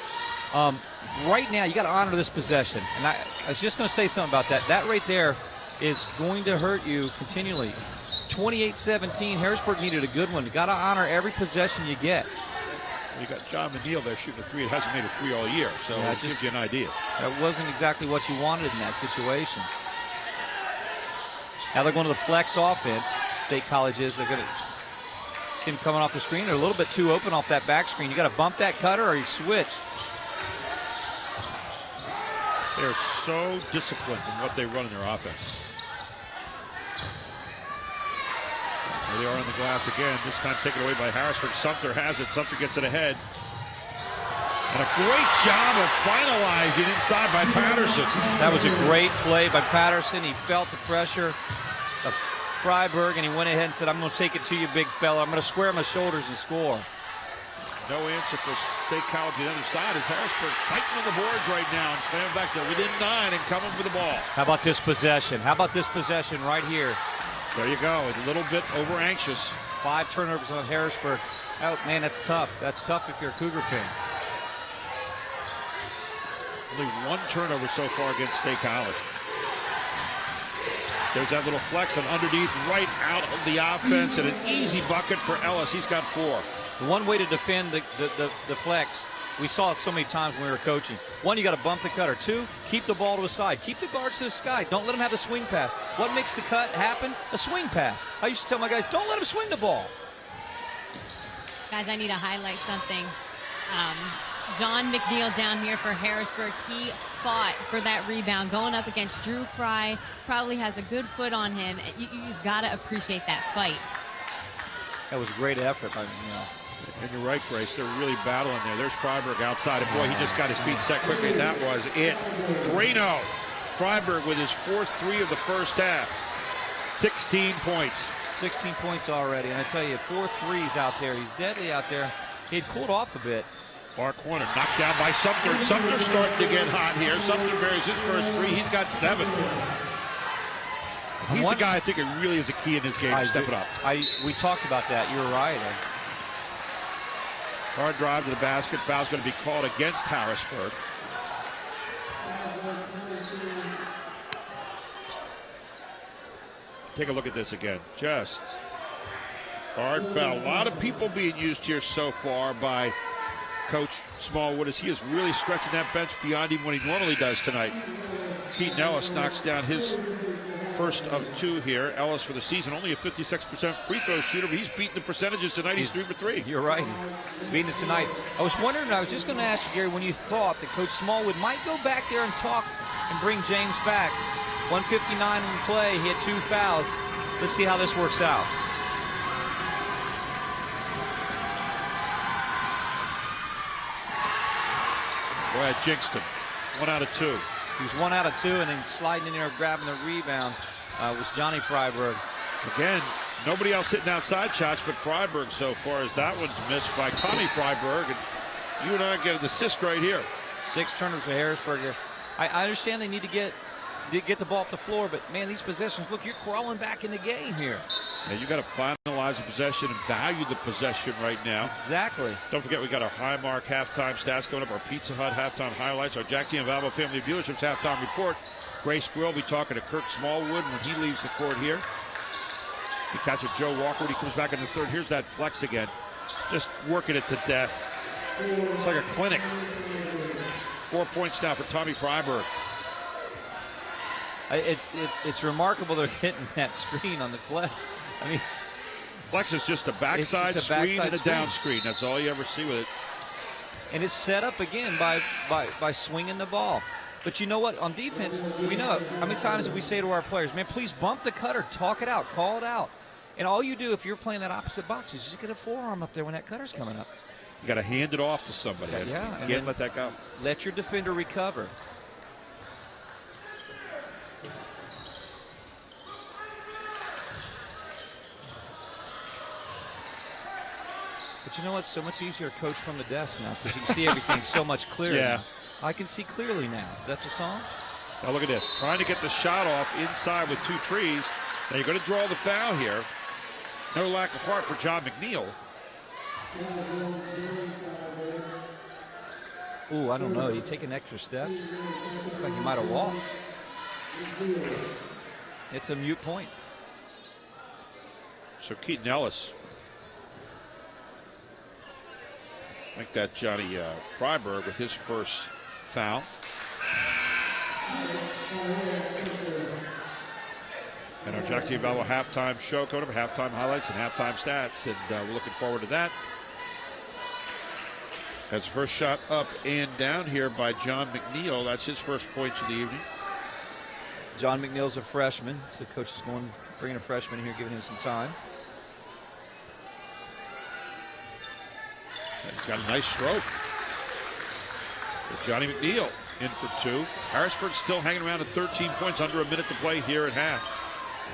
Right now, you got to honor this possession. And I was just going to say something about that. That right there is going to hurt you continually. 28-17, Harrisburg needed a good one. You got to honor every possession you get. Well, you got John McNeil there shooting a 3. It hasn't made a 3 all year, so yeah, it gives you an idea. That wasn't exactly what you wanted in that situation. Now they're going to the flex offense. State College is. They're going to see him coming off the screen. They're a little bit too open off that back screen. You got to bump that cutter or you switch. They're so disciplined in what they run in their offense. There they are on the glass again, this time taken away by Harrisburg. Sumter has it. Sumter gets it ahead. And a great job of finalizing inside by Patterson. That was a great play by Patterson. He felt the pressure of Freiberg, and he went ahead and said, I'm going to take it to you, big fella. I'm going to square my shoulders and score. No answer for State College on the other side as Harrisburg tightening the boards right now and slam back there within 9 and coming with the ball. How about this possession? How about this possession right here? There you go. A little bit over anxious. 5 turnovers on Harrisburg. Oh, man, that's tough. That's tough if you're a Cougar fan. Only 1 turnover so far against State College. There's that little flex and underneath right out of the offense and an easy bucket for Ellis. He's got 4. The one way to defend the flex, we saw it so many times when we were coaching. 1, you got to bump the cutter. 2, keep the ball to the side. Keep the guards to the sky. Don't let them have the swing pass. What makes the cut happen? A swing pass. I used to tell my guys, don't let them swing the ball. Guys, I need to highlight something. John McNeil down here for Harrisburg. He fought for that rebound going up against Drew Fry. Probably has a good foot on him. You just got to appreciate that fight. That was a great effort. And you're right, Grace. They're really battling there. There's Freiberg outside. And boy, he just got his feet set quickly, and that was it. Reno. Freiberg with his 4th three of the first half. 16 points. 16 points already. And I tell you, 4 threes out there. He's deadly out there. He had cooled off a bit. Far corner, knocked down by Sumter. Sumter's starting to get hot here. Sumter buries his first 3. He's got 7. He's the guy I think it really is a key in this game to step it up. We talked about that. You're right. Hard drive to the basket. Foul's going to be called against Harrisburg. Take a look at this again. Just hard foul. A lot of people being used here so far by Coach Smallwood as he is really stretching that bench beyond even what he normally does tonight. Keaton Ellis knocks down his first of 2 here. Ellis for the season only a 56% free throw shooter, but he's beating the percentages tonight. He's 3 for 3. You're right. He's beating it tonight. I was wondering, I was just going to ask you, Gary, when you thought that Coach Smallwood might go back there and talk and bring James back. 1:59 in play. He had 2 fouls. Let's see how this works out. Go ahead, Jinkston. 1 out of 2. He was 1 out of 2, and then sliding in there, grabbing the rebound was Johnny Freiberg. Again, nobody else hitting outside shots but Freiberg so far, as that one's missed by Tommy Freiberg. And you and I get an assist right here. 6 turnovers for Harrisburg here. I understand they need to get the ball off the floor, but man, these possessions, look, you're crawling back in the game here. Yeah, you got to finalize the possession and value the possession right now. Exactly. Don't forget, we got our Highmark halftime stats coming up, our Pizza Hut halftime highlights, our Jack T and Valvo Family Dealerships halftime report. Grace Squirrel will be talking to Kirk Smallwood when he leaves the court here. You catch it, Joe Walker when he comes back in the 3rd. Here's that flex again. Just working it to death. It's like a clinic. 4 points now for Tommy Freiberg. It's remarkable they're hitting that screen on the flex. I mean, flex is just a backside screen and a down screen. That's all you ever see with it. And it's set up again by swinging the ball. But you know what? On defense, we know it. How many times do we say to our players, man, please bump the cutter, talk it out, call it out. And all you do if you're playing that opposite box is just get a forearm up there when that cutter's coming up. You got to hand it off to somebody. Yeah, you can't let that go. Let your defender recover. But you know what's so much easier to coach from the desk now because you can see everything so much clearer. Yeah. Now. I can see clearly now. Is that the song? Now look at this. Trying to get the shot off inside with 2 trees. Now you're going to draw the foul here. No lack of heart for John McNeil. Ooh, I don't know. You take an extra step. Looks like he might have walked. It's a mute point. So Keaton Ellis. Like that Johnny Freiberg with his first foul. And our Jack T. Valvo halftime show coming up, halftime highlights and halftime stats, and we're looking forward to that. As the first shot up and down here by John McNeil. That's his first points of the evening. John McNeil's a freshman, so the coach is bringing a freshman here, giving him some time. He's got a nice stroke. With Johnny McNeil in for 2. Harrisburg still hanging around at 13 points, under a minute to play here at half.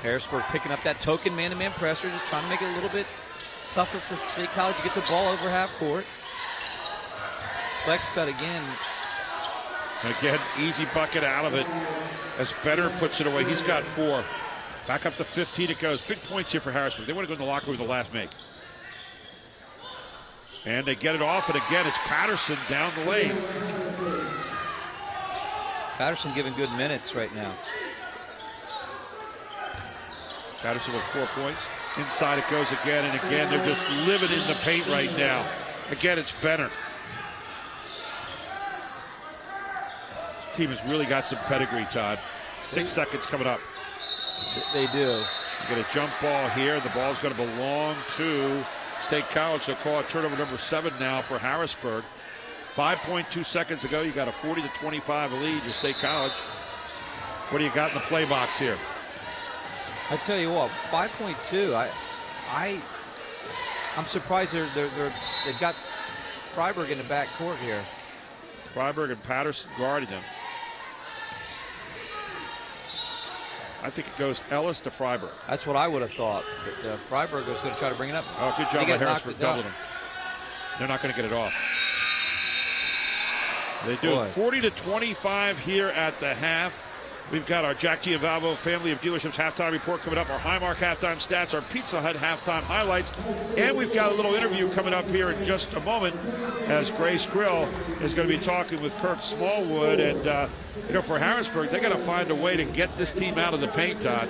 Harrisburg picking up that token man-to-man pressure, just trying to make it a little bit tougher for State College to get the ball over half court. Flex cut again. And again, easy bucket out of it as Benner puts it away. He's got 4. Back up to 15 it goes. Big points here for Harrisburg. They want to go in the locker room with the last make. And they get it off, and again, it's Patterson down the lane. Patterson giving good minutes right now. Patterson with 4 points. Inside it goes again, and again, they're just living in the paint right now. Again, it's Benner. This team has really got some pedigree, Todd. 6 seconds coming up. They do. You get a jump ball here. The ball's going to belong to State College. So call it turnover number 7 now for Harrisburg. 5.2 seconds ago, you got a 40-25 lead to State College. What do you got in the play box here? I tell you what, 5.2. I'm surprised they've got Freiberg in the back court here. Freiberg and Patterson guarding them. I think it goes Ellis to Freiberg. That's what I would have thought. But Freiberg was going to try to bring it up. Oh, good job by Harrisburg doubling him. They're not going to get it off. They do. 40-25 here at the half. We've got our Jack Giambalvo Family of Dealerships halftime report coming up, our Highmark halftime stats, our Pizza Hut halftime highlights, and we've got a little interview coming up here in just a moment as Grace Grill is going to be talking with Kirk Smallwood. And, for Harrisburg, they got to find a way to get this team out of the paint, Todd.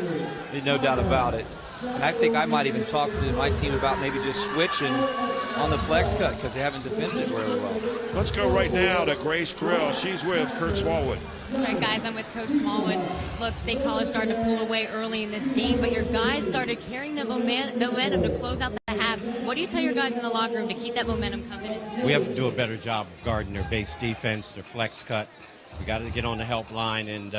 No doubt about it. And I think I might even talk to my team about maybe just switching on the flex cut because they haven't defended it really well. Let's go right now to Grace Grill. She's with Kurt Smallwood. That's right, guys. I'm with Coach Smallwood. Look, State College started to pull away early in this game, but your guys started carrying the momentum to close out the half. What do you tell your guys in the locker room to keep that momentum coming in? We have to do a better job of guarding their base defense, their flex cut. We got to get on the help line, and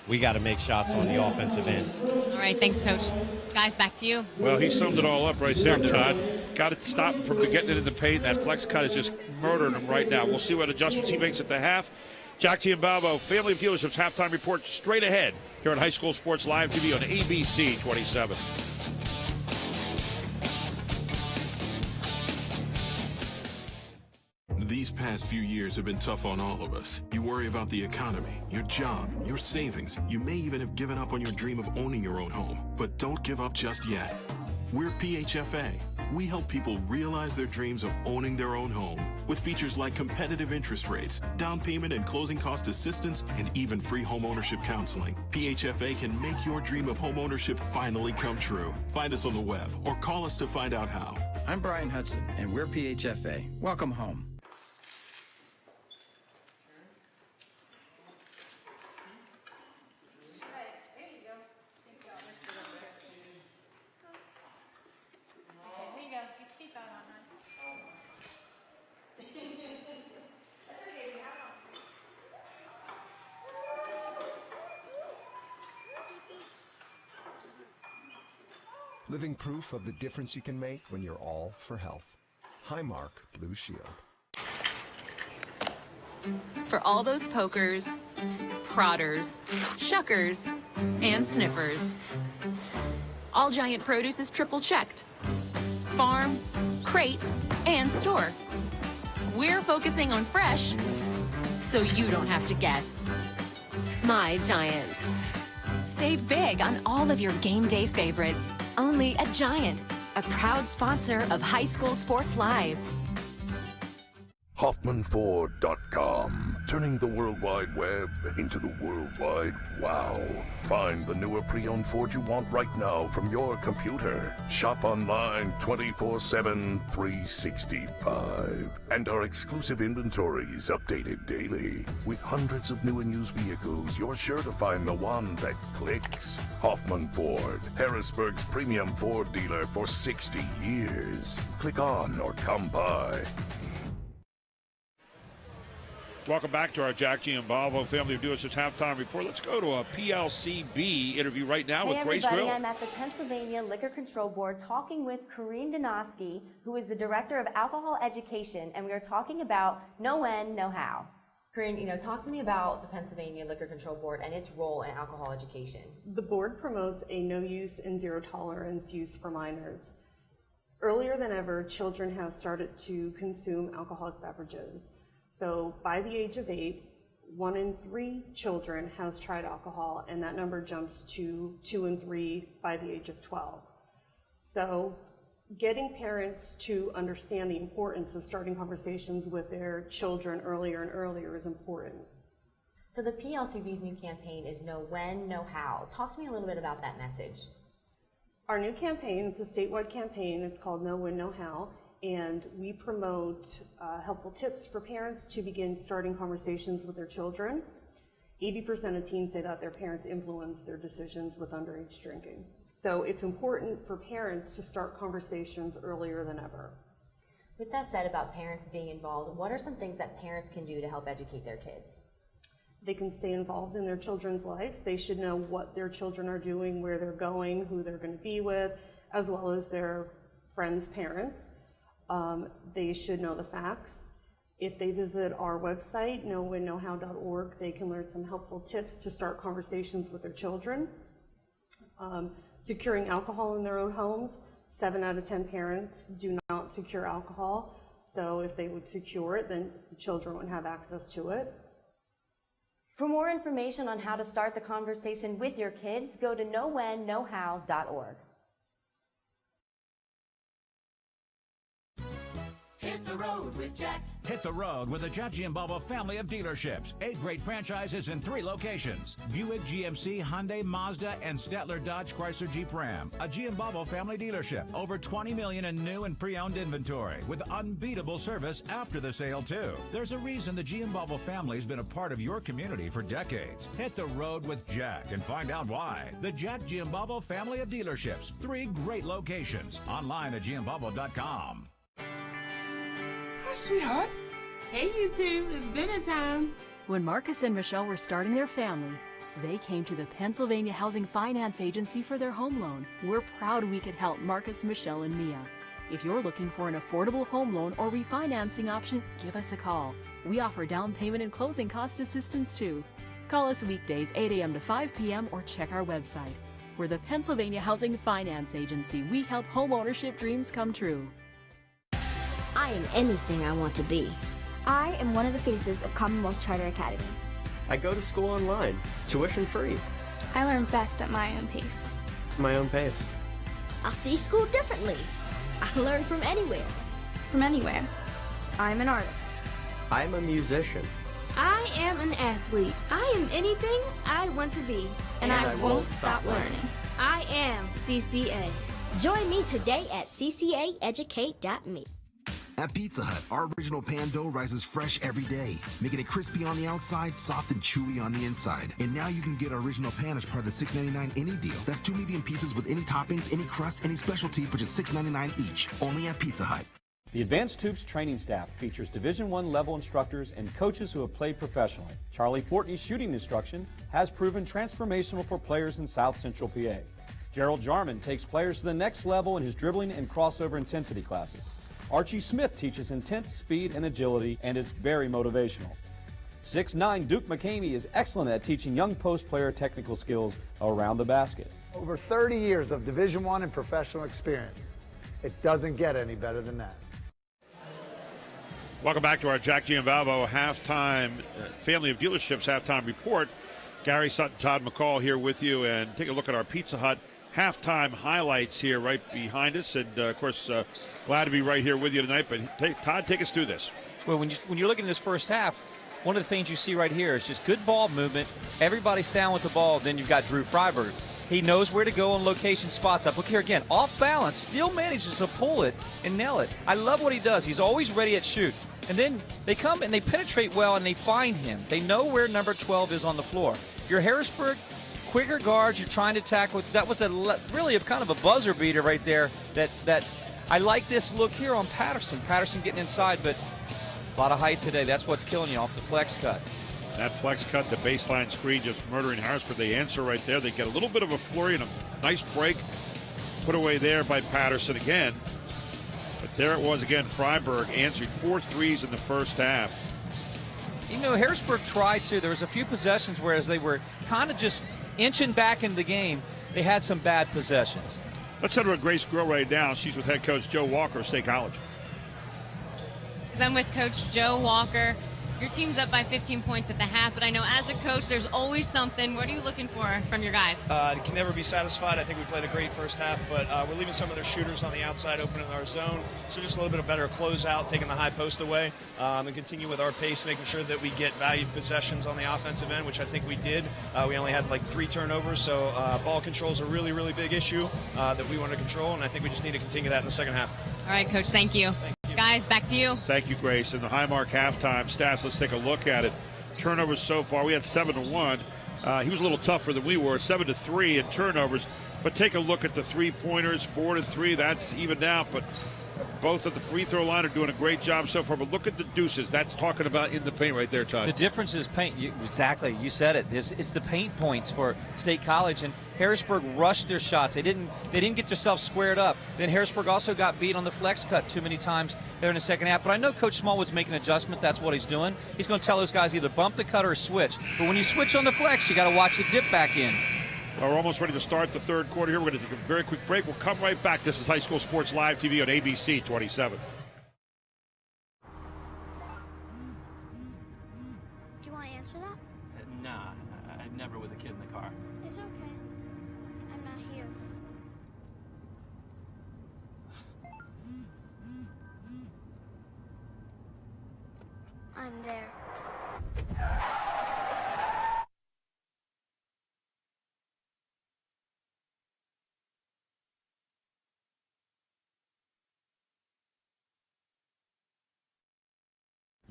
we got to make shots on the offensive end. All right, thanks, Coach. Guys, back to you. Well, he summed it all up right there, Todd. Got to stop him from getting it in the paint. That flex cut is just murdering him right now. We'll see what adjustments he makes at the half. Jack Giambalvo, Family of Dealerships halftime report straight ahead here on High School Sports Live TV on ABC 27. These past few years have been tough on all of us. You worry about the economy, your job, your savings. You may even have given up on your dream of owning your own home. But don't give up just yet. We're PHFA. We help people realize their dreams of owning their own home with features like competitive interest rates, down payment and closing cost assistance, and even free home ownership counseling. PHFA can make your dream of home ownership finally come true. Find us on the web or call us to find out how. I'm Brian Hudson, and we're PHFA. Welcome home. Living proof of the difference you can make when you're all for health. Highmark Blue Shield. For all those pokers, prodders, shuckers, and sniffers, All Giant Produce is triple checked. Farm, crate, and store. We're focusing on fresh, so you don't have to guess. My Giant. Save big on all of your game day favorites. Only at Giant, a proud sponsor of High School Sports Live. HoffmanFord.com, turning the World Wide Web into the worldwide wow. Find the newer pre-owned Ford you want right now from your computer. Shop online 24/7, 365. And our exclusive inventory is updated daily. With hundreds of new and used vehicles, you're sure to find the one that clicks. Hoffman Ford, Harrisburg's premium Ford dealer for 60 years. Click on or come by. Welcome back to our Jack Giambalvo Family of Dealerships halftime report. Let's go to a PLCB interview right now with Grace Grill. I'm at the Pennsylvania Liquor Control Board talking with Corinne Donosky, who is the Director of Alcohol Education, and we are talking about no when, no how. Corinne, talk to me about the Pennsylvania Liquor Control Board and its role in alcohol education. The board promotes a no use and zero tolerance use for minors. Earlier than ever, children have started to consume alcoholic beverages. So by the age of 8, 1 in 3 children has tried alcohol, and that number jumps to 2 in 3 by the age of 12. So getting parents to understand the importance of starting conversations with their children earlier and earlier is important. So the PLCB's new campaign is no when, no how. Talk to me a little bit about that message. Our new campaign, it's a statewide campaign, it's called No When, No How. And we promote helpful tips for parents to begin starting conversations with their children. 80% of teens say that their parents influence their decisions with underage drinking. So it's important for parents to start conversations earlier than ever. With that said about parents being involved, what are some things that parents can do to help educate their kids? They can stay involved in their children's lives. They should know what their children are doing, where they're going, who they're going to be with, as well as their friends' parents. They should know the facts. If they visit our website, knowwhenknowhow.org, they can learn some helpful tips to start conversations with their children. Securing alcohol in their own homes. 7 out of 10 parents do not secure alcohol. So if they would secure it, then the children would have access to it. For more information on how to start the conversation with your kids, go to knowwhenknowhow.org. Hit the road with Jack. Hit the road with the Jack Giambalvo family of dealerships. 8 great franchises in 3 locations. Buick, GMC, Hyundai, Mazda, and Stettler Dodge Chrysler Jeep Ram. A Giambalvo family dealership. Over $20 million in new and pre-owned inventory with unbeatable service after the sale, too. There's a reason the Giambalvo family's been a part of your community for decades. Hit the road with Jack and find out why. The Jack Giambalvo family of dealerships. 3 great locations. Online at Giambalvo.com. Hi, sweetheart. Hey, you two. It's dinner time. When Marcus and Michelle were starting their family, they came to the Pennsylvania Housing Finance Agency for their home loan. We're proud we could help Marcus, Michelle, and Mia. If you're looking for an affordable home loan or refinancing option, give us a call. We offer down payment and closing cost assistance, too. Call us weekdays 8 a.m. to 5 p.m. or check our website. We're the Pennsylvania Housing Finance Agency. We help home ownership dreams come true. I am anything I want to be. I am one of the faces of Commonwealth Charter Academy. I go to school online, tuition free. I learn best at my own pace. My own pace. I see school differently. I learn from anywhere. From anywhere. I'm an artist. I'm a musician. I am an athlete. I am anything I want to be. And I won't stop learning. I am CCA. Join me today at ccaeducate.me. At Pizza Hut, our original pan dough rises fresh every day, making it crispy on the outside, soft and chewy on the inside. And now you can get our original pan as part of the $6.99 any deal. That's 2 medium pizzas with any toppings, any crust, any specialty for just $6.99 each. Only at Pizza Hut. The Advanced Hoops training staff features Division I level instructors and coaches who have played professionally. Charlie Fortney's shooting instruction has proven transformational for players in South Central PA. Gerald Jarman takes players to the next level in his dribbling and crossover intensity classes. Archie Smith teaches intense speed and agility and is very motivational. 6'9" Duke McCamey is excellent at teaching young post player technical skills around the basket. Over 30 years of Division I and professional experience. It doesn't get any better than that. Welcome back to our Jack Giambalvo halftime Family of Dealerships halftime report. Gary Sutton, Todd McCall here with you, and take a look at our Pizza Hut halftime highlights here right behind us. And, of course, glad to be right here with you tonight. But, Todd, take us through this. Well, when you're looking at this first half, one of the things you see right here is just good ball movement. Everybody's down with the ball. Then you've got Drew Freiberg. He knows where to go on location spots up. Look here again, off balance, still manages to pull it and nail it. I love what he does. He's always ready at shoot. And then they come and they penetrate well and they find him. They know where number 12 is on the floor. You're Harrisburg, quicker guards you're trying to tackle. That was really a kind of a buzzer beater right there. That I like this look here on Patterson. Patterson getting inside, but a lot of height today. That's what's killing you off the flex cut. That flex cut, the baseline screen, just murdering Harrisburg. They answer right there. They get a little bit of a flurry and a nice break put away there by Patterson again. But there it was again. Freiberg answered 4 threes in the first half. You know, Harrisburg tried to. There was a few possessions where as they were kind of just inching back in the game, they had some bad possessions. Let's head to Grace Grill right now. She's with head coach Joe Walker of State College. I'm with Coach Joe Walker. Your team's up by 15 points at the half, but I know as a coach there's always something. What are you looking for from your guys? Can never be satisfied. I think we played a great first half, but we're leaving some of their shooters on the outside open in our zone. So just a little bit of better closeout, taking the high post away, and continue with our pace, making sure that we get valued possessions on the offensive end, which I think we did. We only had like 3 turnovers, so ball control is a really, really big issue that we want to control, and I think we just need to continue that in the second half. All right, Coach, thank you. Guys, back to you. Thank you, Grace. And the Highmark halftime stats, let's take a look at it. Turnovers so far, we had 7-1. He was a little tougher than we were, 7-3 in turnovers. But take a look at the three-pointers, 4-3. That's evened out. But both at the free throw line are doing a great job so far. But look at the deuces. That's talking about in the paint right there, Todd. The difference is paint. Exactly. You said it. It's the paint points for State College, and Harrisburg rushed their shots. They didn't get themselves squared up. Then Harrisburg also got beat on the flex cut too many times there in the second half. But I know Coach Smallwood's making an adjustment. That's what he's doing. He's going to tell those guys either bump the cut or switch. But when you switch on the flex, you got to watch the dip back in. Well, we're almost ready to start the third quarter here. We're going to take a very quick break. We'll come right back. This is High School Sports Live TV on ABC 27. Do you want to answer that? Nah, I'd never with a kid in the car. It's okay. I'm not here. I'm there.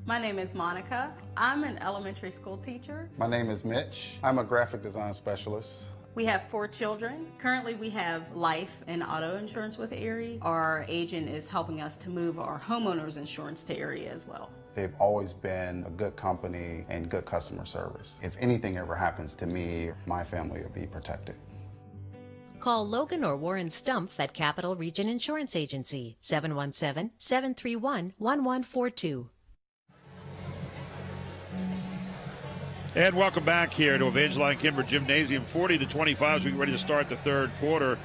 My name is Monica. I'm an elementary school teacher. My name is Mitch. I'm a graphic design specialist. We have 4 children. Currently we have life and auto insurance with Erie. Our agent is helping us to move our homeowners insurance to Erie as well. They've always been a good company and good customer service. If anything ever happens to me, my family will be protected. Call Logan or Warren Stumpf at Capital Region Insurance Agency, 717-731-1142. And welcome back here to Evangeline Kimber Gymnasium. 40-25 as we get ready to start the third quarter.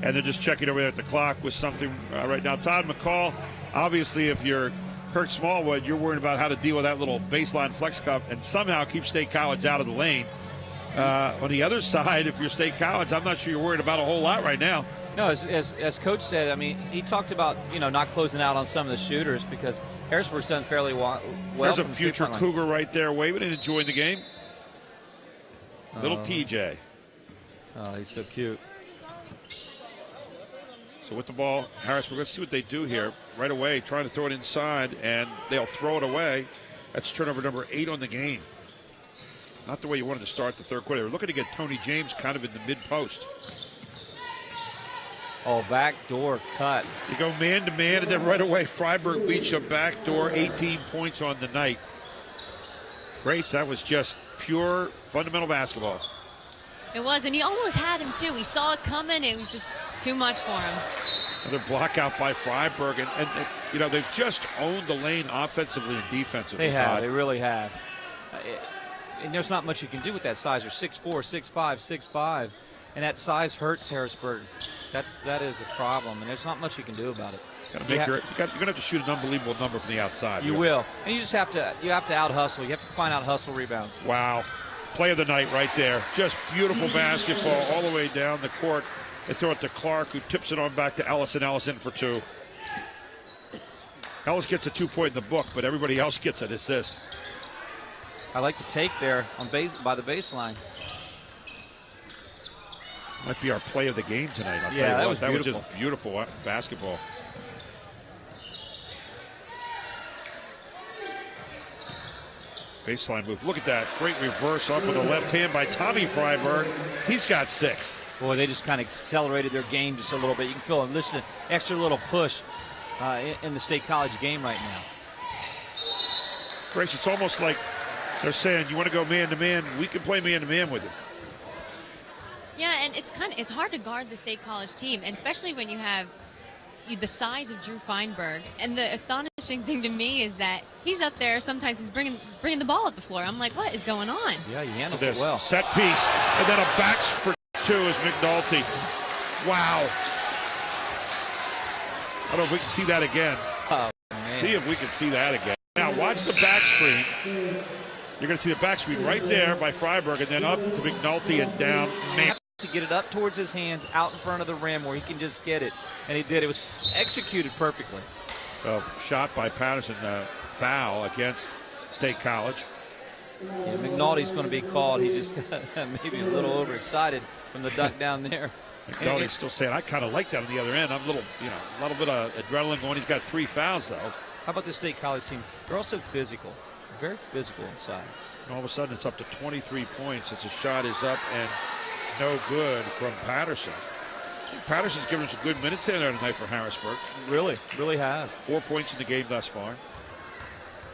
And they're just checking over there at the clock with something right now. Todd McCall, obviously if you're Kurt Smallwood, you're worried about how to deal with that little baseline flex cup and somehow keep State College out of the lane. On the other side, if you're State College, I'm not sure you're worried about a whole lot right now. No, as Coach said, I mean, he talked about, not closing out on some of the shooters because Harrisburg's done fairly well. There's a future Cougar right there waving and enjoying the game. Little TJ. Oh, he's so cute. So with the ball, Harrisburg, let's see what they do here. Right away, trying to throw it inside, and they'll throw it away. That's turnover number 8 on the game. Not the way you wanted to start the third quarter. They're looking to get Tony James kind of in the mid-post. Oh, backdoor cut. You go man-to-man, and then right away, Freiburg beats you backdoor, 18 points on the night. Grace, that was just pure fundamental basketball. It was, and he almost had him, too. He saw it coming. It was just too much for him. Another block out by Freiburg, and they've just owned the lane offensively and defensively. They have. They really have. And there's not much you can do with that size. They're 6'4", 6'5", 6'5", and that size hurts Harrisburg. That is a problem, and there's not much you can do about it. You're going to have to shoot an unbelievable number from the outside. You will, and you just have to out hustle. You have to find out hustle rebounds. Wow, play of the night right there. Just beautiful basketball all the way down the court. They throw it to Clark, who tips it on back to Ellis, and Ellis in for 2. Ellis gets a 2-point in the book, but everybody else gets an assist. I like the take there by the baseline. Might be our play of the game tonight. I'll tell you what, that was just beautiful basketball. Baseline move. Look at that. Great reverse up with the left hand by Tommy Freiburg. He's got 6. Boy, they just kind of accelerated their game just a little bit. You can feel it. Listen, extra little push in the State College game right now. Grace, it's almost like they're saying, you want to go man-to-man? We can play man-to-man with you. Yeah, and it's hard to guard the State College team, and especially when you have the size of Drew Feinberg. And the astonishing thing to me is that he's up there. Sometimes he's bringing the ball up the floor. I'm like, what is going on? Yeah, he handles it well. Set piece, and then a back for 2 is McNulty. Wow. I don't know if we can see that again. Oh, man. See if we can see that again. Now watch the back screen. You're going to see the back screen right there by Freiberg, and then up to McNulty and down. Man. To get it up towards his hands, out in front of the rim where he can just get it. And he did. It was executed perfectly. Shot by Patterson, foul against State College. Yeah, McNulty's going to be called. He just got maybe a little overexcited from the duck down there. McNulty's still saying, I kind of like that on the other end. I'm a little bit of adrenaline going. He's got 3 fouls, though. How about the State College team? They're also physical. Very physical inside. And all of a sudden, it's up to 23 points as the shot is up and no good from Patterson. Patterson's given us some good minutes there tonight for Harrisburg. Really has. 4 points in the game thus far.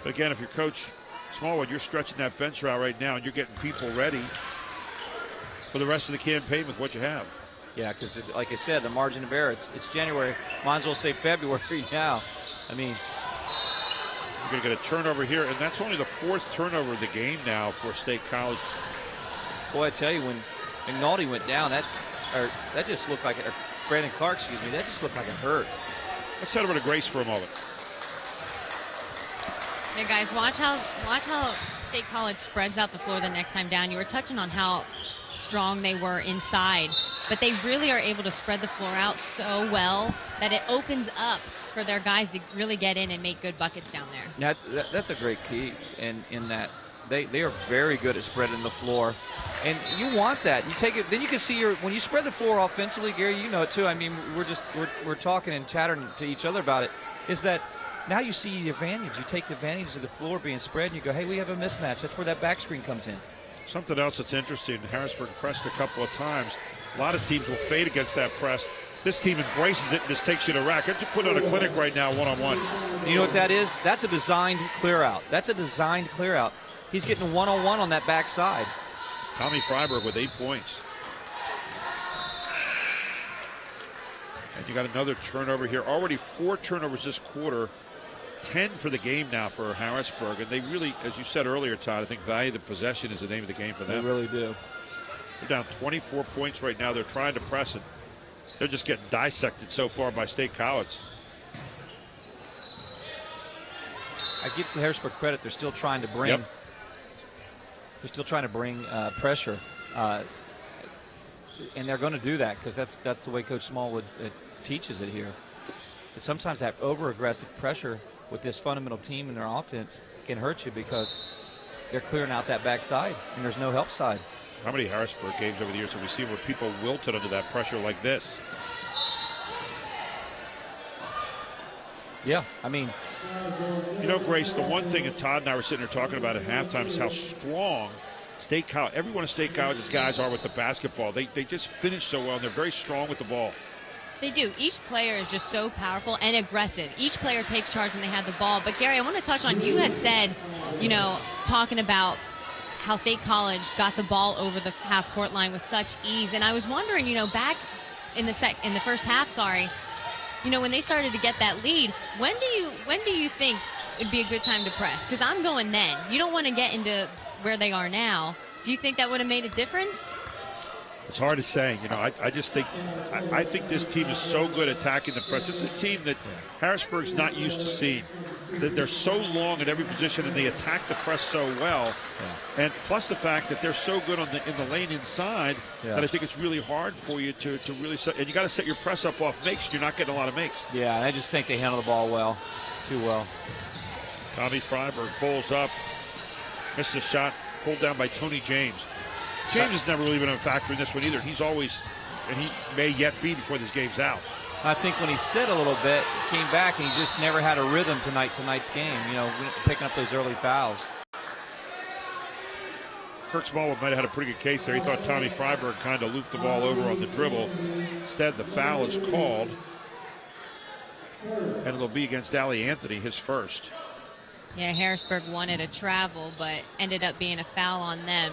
But again, if you're Coach Smallwood, you're stretching that bench out right now, and you're getting people ready for the rest of the campaign with what you have. Yeah, because like I said, the margin of error, it's January. Might as well say February now. I mean, you're going to get a turnover here, and that's only the 4th turnover of the game now for State College. Boy, I tell you, when McNulty went down, that just looked like, or Brandon Clark, excuse me, that just looked like it hurt. Let's head over to Grace for a moment. Yeah, guys, watch how State College spreads out the floor the next time down. You were touching on how strong they were inside, but they really are able to spread the floor out so well that it opens up for their guys to really get in and make good buckets down there. That's a great key in that they are very good at spreading the floor, and you want that. You take it, then you can see when you spread the floor offensively, Gary. You know it too. I mean, we're talking and chattering to each other about it. Is that now you see the advantage? You take the advantage of the floor being spread, and you go, hey, we have a mismatch. That's where that back screen comes in. Something else that's interesting, Harrisburg pressed a couple of times. A lot of teams will fade against that press. This team embraces it and just takes you to rack. Just put on a clinic right now, one-on-one. You know what that is? That's a designed clear out. He's getting one-on-one on that backside. Tommy Freiberg with 8 points. And you got another turnover here. Already 4 turnovers this quarter. 10 for the game now for Harrisburg. And they really, as you said earlier, Todd, I think value the possession is the name of the game for them. They really do. They're down 24 points right now. They're trying to press it. They're just getting dissected so far by State College. I give Harrisburg credit. They're still trying to bring. Yep. They're still trying to bring pressure, and they're going to do that because that's the way Coach Smallwood teaches it here. But sometimes that over-aggressive pressure with this fundamental team and their offense can hurt you because they're clearing out that backside and there's no help side. How many Harrisburg games over the years have we seen where people wilted under that pressure like this? Yeah, I mean. You know, Grace, the one thing, and Todd and I were sitting there talking about at halftime, is how strong State College, every one of State College's guys are with the basketball. They just finish so well, and they're very strong with the ball. They do. Each player is just so powerful and aggressive. Each player takes charge when they have the ball. But, Gary, I want to touch on, you had said, talking about how State College got the ball over the half-court line with such ease. And I was wondering, back in the first half, when they started to get that lead, when do you think it'd be a good time to press? Because I'm going then. You don't want to get into where they are now. Do you think that would have made a difference? It's hard to say. I just think I think this team is so good at attacking the press. This is a team that Harrisburg's not used to seeing. That they're so long at every position and they attack the press so well. Yeah. And plus the fact that they're so good in the lane inside that I think it's really hard for you to really set. And you got to set your press up off makes. You're not getting a lot of makes. Yeah, I just think they handle the ball well, too well. Tommy Freiberg pulls up, misses a shot, pulled down by Tony James. James has never really been a factor in this one either. He's always, and he may yet be before this game's out. I think when he sit a little bit, came back, and he just never had a rhythm tonight's game, picking up those early fouls. Kurt Smallwood might have had a pretty good case there. He thought Tommy Freiberg kind of looped the ball over on the dribble. Instead, the foul is called, and it'll be against Allie Anthony, his first. Yeah, Harrisburg wanted a travel, but ended up being a foul on them.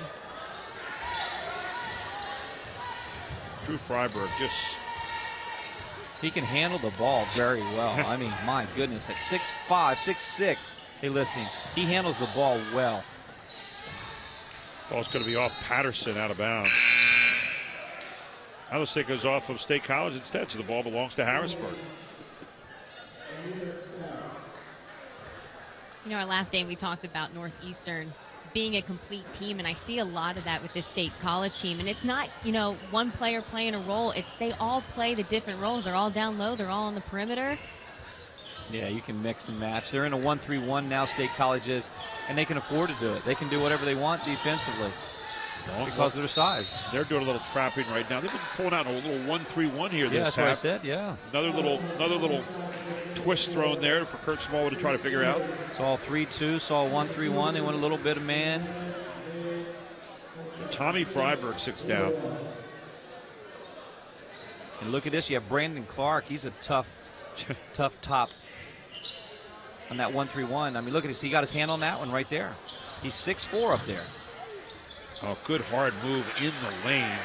Drew Freiberg he can handle the ball very well. I mean, my goodness, at 6'5", 6'6", they list him. He handles the ball well. Ball's going to be off Patterson, out of bounds. Now it goes off of State College instead, so the ball belongs to Harrisburg. Our last game we talked about Northeastern being a complete team, and I see a lot of that with this State College team. And it's not, one player playing a role. It's they all play the different roles. They're all down low. They're all on the perimeter. Yeah, you can mix and match. They're in a 1-3-1 now, State College is, and they can afford to do it. They can do whatever they want defensively because of their size. They're doing a little trapping right now. They've been pulling out a little 1-3-1 here this half. That's what I said, yeah. Another little twist thrown there for Kurt Smallwood to try to figure out. Saw 3-2, saw 1-3-1. They went a little bit of man. Tommy Freiberg sits down. And look at this. You have Brandon Clark. He's a tough top on that 1-3-1. I mean, look at this. He got his hand on that one right there. He's 6'4" up there. Oh, good hard move in the lane.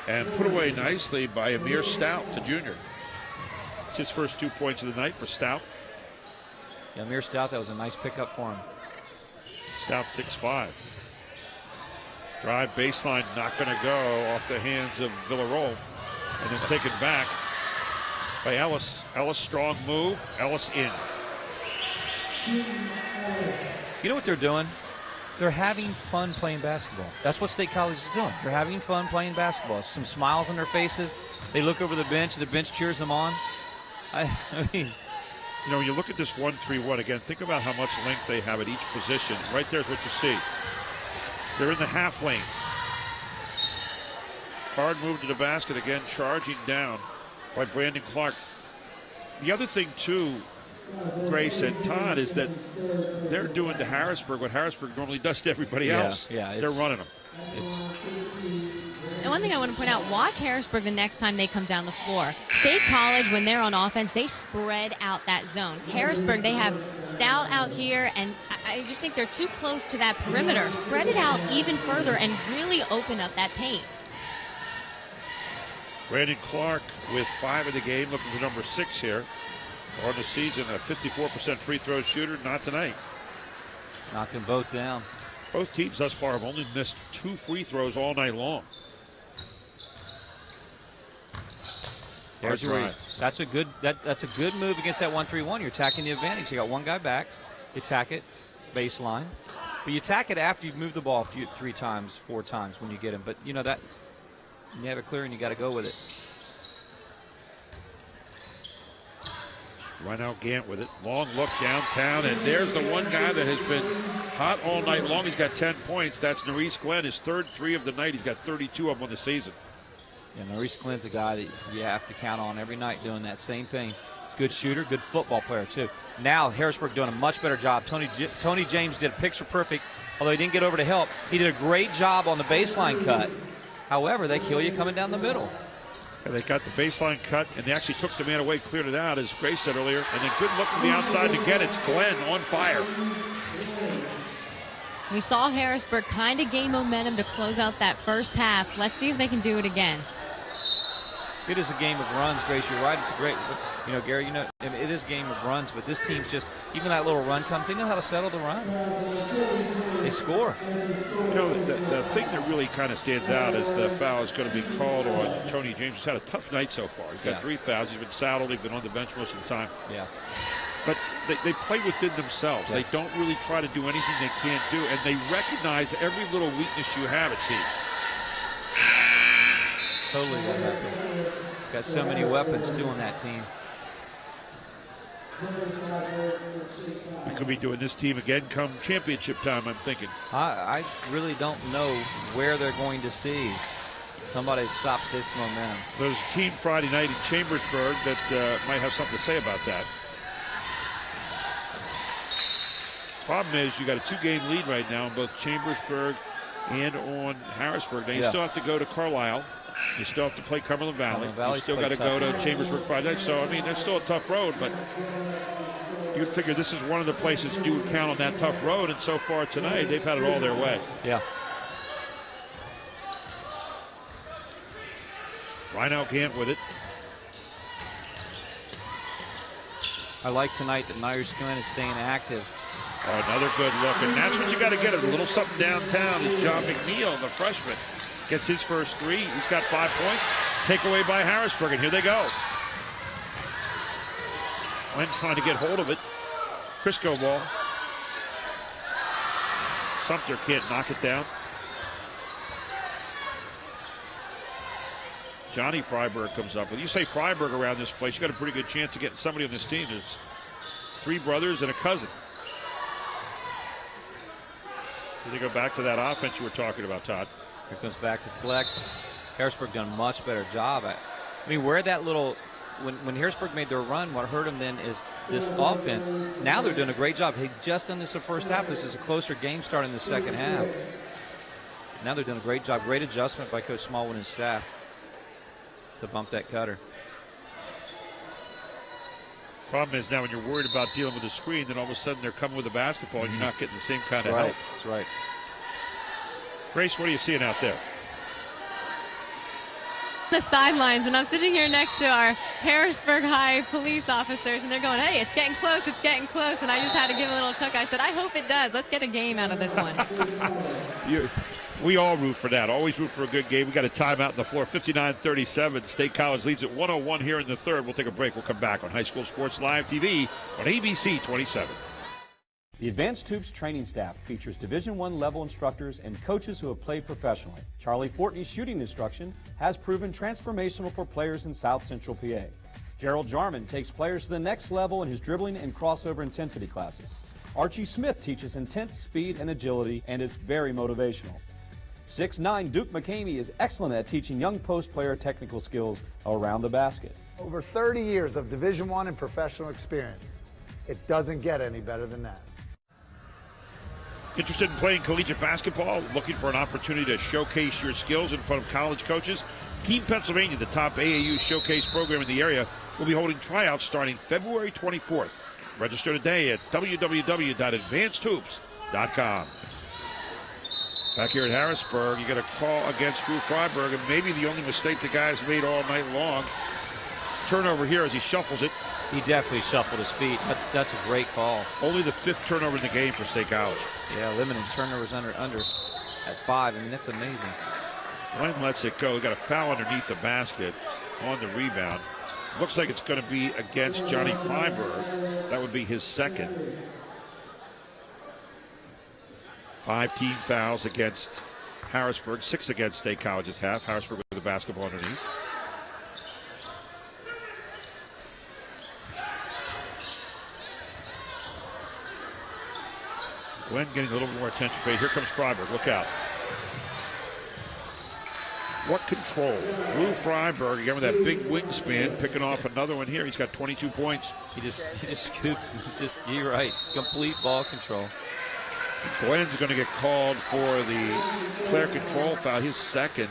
And put away nicely by Amir Stout, the junior. It's his first 2 points of the night for Stout. Yeah, Amir Stout, that was a nice pickup for him. Stout 6'5". Drive baseline, not going to go off the hands of Villarreal. And then taken back by Ellis. Ellis, strong move. Ellis in. You know what they're doing? They're having fun playing basketball. That's what State College is doing. They're having fun playing basketball. Some smiles on their faces. They look over the bench. The bench cheers them on. I mean, you know, when you look at this 1-3-1 again, think about how much length they have at each position. Right there's what you see. They're in the half lanes. Hard move to the basket again, charging down by Brandon Clark. The other thing, too, Grace and Todd, is that they're doing to Harrisburg what Harrisburg normally does to everybody else. Yeah, they're running them. And one thing I want to point out, watch Harrisburg the next time they come down the floor. State College, when they're on offense, they spread out that zone. Harrisburg, they have Stout out here, and I just think they're too close to that perimeter. Spread it out even further and really open up that paint. Brandon Clark with 5 in the game, looking for number 6 here. On the season, a 54% free throw shooter, not tonight. Knocked them both down. Both teams thus far have only missed 2 free throws all night long. There's your that's a good move against that 1-3-1. You're attacking the advantage. You got one guy back. You attack it, baseline. But you attack it after you've moved the ball 3 times, 4 times when you get him. But you know that you have it clear and you got to go with it. Right now, Gant with it. Long look downtown, and there's the one guy that has been hot all night long. He's got 10 points. That's Maurice Glenn, his 3rd 3 of the night. He's got 32 of them on the season. Yeah, Maurice Glenn's a guy that you have to count on every night doing that same thing. He's a good shooter, good football player, too. Now, Harrisburg doing a much better job. Tony James did a picture perfect, although he didn't get over to help. He did a great job on the baseline cut. However, they kill you coming down the middle. And they got the baseline cut, and they actually took the man away, cleared it out, as Grace said earlier. And then good look from the outside to get it. It's Glenn on fire. We saw Harrisburg kind of gain momentum to close out that first half. Let's see if they can do it again. It is a game of runs, Grace. You're right. It's a great, Gary, it is a game of runs, but this team's just, even that little run comes, they know how to settle the run. They score. The thing that really kind of stands out is the foul is going to be called on Tony James. He's had a tough night so far. He's got 3 fouls. He's been saddled. He's been on the bench most of the time. Yeah. But they play within themselves. Yeah. They don't really try to do anything they can't do, and they recognize every little weakness you have, it seems. Totally what happens. Got so many weapons, too, on that team. We could be doing this team again come championship time, I'm thinking. I really don't know where they're going to see somebody that stops this momentum. There's a team Friday night in Chambersburg that might have something to say about that. Problem is, you got a 2-game lead right now on both Chambersburg and on Harrisburg. Now, you still have to go to Carlisle. You still have to play Cumberland Valley. You still got to go to Chambersburg Friday night. So, I mean, it's still a tough road, but you'd figure this is one of the places you would count on that tough road, and so far tonight, they've had it all their way. Yeah. Rhino Gant with it. I like tonight that Myers Glenn is staying active. Oh, another good look, and that's what you got to get. A little something downtown is John McNeil, the freshman. Gets his first 3. He's got 5 points. Takeaway by Harrisburg, and here they go. Glenn trying to get hold of it. Crisco ball. Sumter can't knock it down. Johnny Freiberg comes up. When you say Freiberg around this place, you got a pretty good chance of getting somebody on this team. There's 3 brothers and a cousin. They go back to that offense you were talking about, Todd. Here comes back to flex. Harrisburg done a much better job. I mean, where that little, when Harrisburg made their run, what hurt them then is this offense. Now they're doing a great job. They just done this the first half. This is a closer game starting in the second half. Now they're doing a great job. Great adjustment by Coach Smallwood and staff to bump that cutter. Problem is now when you're worried about dealing with the screen, then all of a sudden they're coming with the basketball and you're not getting the same kind of help. That's right. Grace, what are you seeing out there? The sidelines, and I'm sitting here next to our Harrisburg High police officers, and they're going, hey, it's getting close, and I just had to give a little chuck. I said, I hope it does. Let's get a game out of this one. We all root for that. Always root for a good game. We got a timeout on the floor, 59-37. State College leads at 101 here in the third. We'll take a break. We'll come back on High School Sports Live TV on ABC 27. The Advanced Hoops training staff features Division I level instructors and coaches who have played professionally. Charlie Fortney's shooting instruction has proven transformational for players in South Central PA. Gerald Jarman takes players to the next level in his dribbling and crossover intensity classes. Archie Smith teaches intense speed and agility and is very motivational. 6'9" Duke McCamey is excellent at teaching young post player technical skills around the basket. Over 30 years of Division I and professional experience. It doesn't get any better than that. Interested in playing collegiate basketball? Looking for an opportunity to showcase your skills in front of college coaches? Keene, Pennsylvania, the top AAU showcase program in the area, will be holding tryouts starting February 24th. Register today at www.advancedhoops.com. Back here at Harrisburg, you got a call against Drew Freiberg, and maybe the only mistake the guy's made all night long. Turnover here as he shuffles it. He definitely shuffled his feet. That's a great call. Only the 5th turnover in the game for State College. Yeah, limiting turnovers under at 5. I mean, that's amazing. Glenn lets it go. He got a foul underneath the basket on the rebound. Looks like it's going to be against Johnny Freiberg. That would be his second. 5 team fouls against Harrisburg, 6 against State College's half. Harrisburg with the basketball underneath. Glenn getting a little more attention. Here comes Freiberg. Look out. What control. Drew Freiberg again with that big wingspan, picking off another one here. He's got 22 points. He just scooped. You're right. Complete ball control. Glenn's going to get called for the player control foul, his second.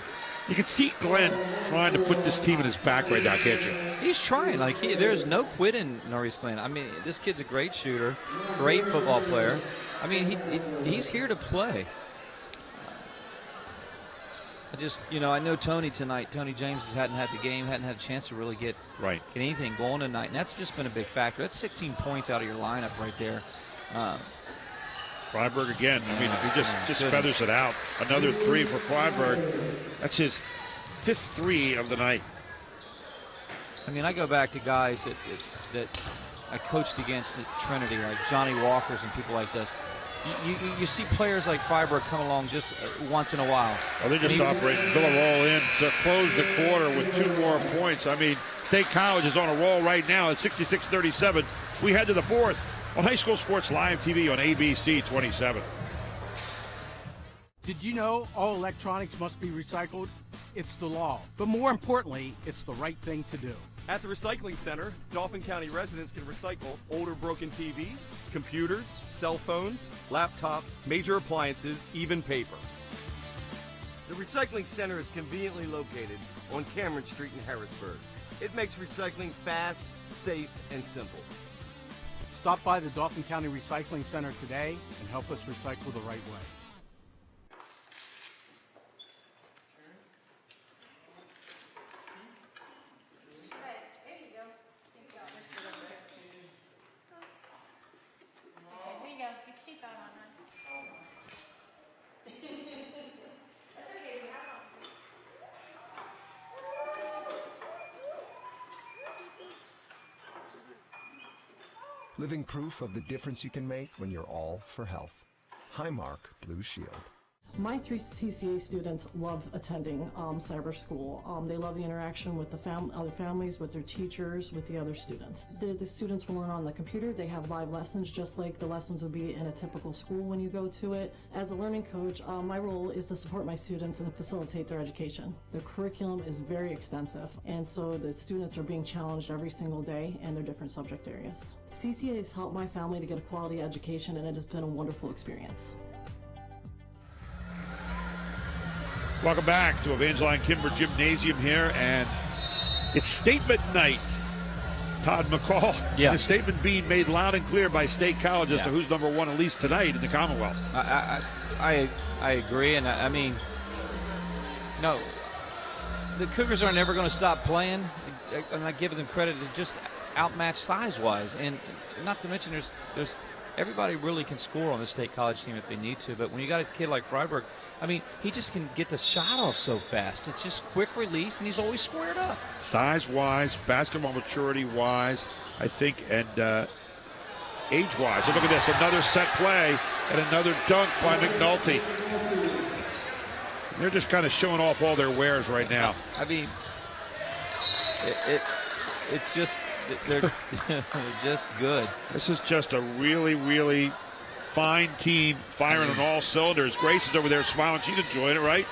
You can see Glenn trying to put this team in his back right now, can't you? He's trying. There's no quit in Norris Glenn. I mean, this kid's a great shooter, great football player. I mean, he's here to play. I know Tony tonight. Tony James hadn't had the game, hadn't had a chance to really get anything going tonight, and that's just been a big factor. That's 16 points out of your lineup right there. Freiberg again. I mean, if he just feathers it out. Another 3 for Freiberg. That's his 5th 3 of the night. I mean, I go back to guys that I coached against at Trinity, like Johnny Walkers and people like this. You see players like Freiberg come along just once in a while. Oh, they just operating. Villa roll in to close the quarter with 2 more points. I mean, State College is on a roll right now at 66-37. We head to the 4th on High School Sports Live TV on ABC 27. Did you know all electronics must be recycled? It's the law. But more importantly, it's the right thing to do. At the Recycling Center, Dauphin County residents can recycle older broken TVs, computers, cell phones, laptops, major appliances, even paper. The Recycling Center is conveniently located on Cameron Street in Harrisburg. It makes recycling fast, safe, and simple. Stop by the Dauphin County Recycling Center today and help us recycle the right way. Living proof of the difference you can make when you're all for health. Highmark Blue Shield. My 3 CCA students love attending cyber school. They love the interaction with the other families, with their teachers, with the other students. The students will learn on the computer. They have live lessons just like the lessons would be in a typical school when you go to it. As a learning coach, my role is to support my students and facilitate their education. The curriculum is very extensive, and so the students are being challenged every single day in their different subject areas. CCA has helped my family to get a quality education, and it has been a wonderful experience. Welcome back to Evangeline Kimber Gymnasium here, and it's statement night. Todd McCall. Yeah. The statement being made loud and clear by State College as to who's number one, at least tonight, in the Commonwealth. I agree, and I mean, no, the Cougars are never going to stop playing. I'm not giving them credit. They're just outmatched size-wise, and not to mention there's everybody really can score on the State College team if they need to. But when you got a kid like Freiberg, I mean, he just can get the shot off so fast. It's just quick release, and he's always squared up. Size-wise, basketball maturity-wise, I think, and age-wise. So look at this, another set play and another dunk by McNulty. They're just kind of showing off all their wares right now. I mean, it's just they're just good. This is just a really, really fine team firing on all cylinders. Grace is over there smiling. She's enjoying it, right?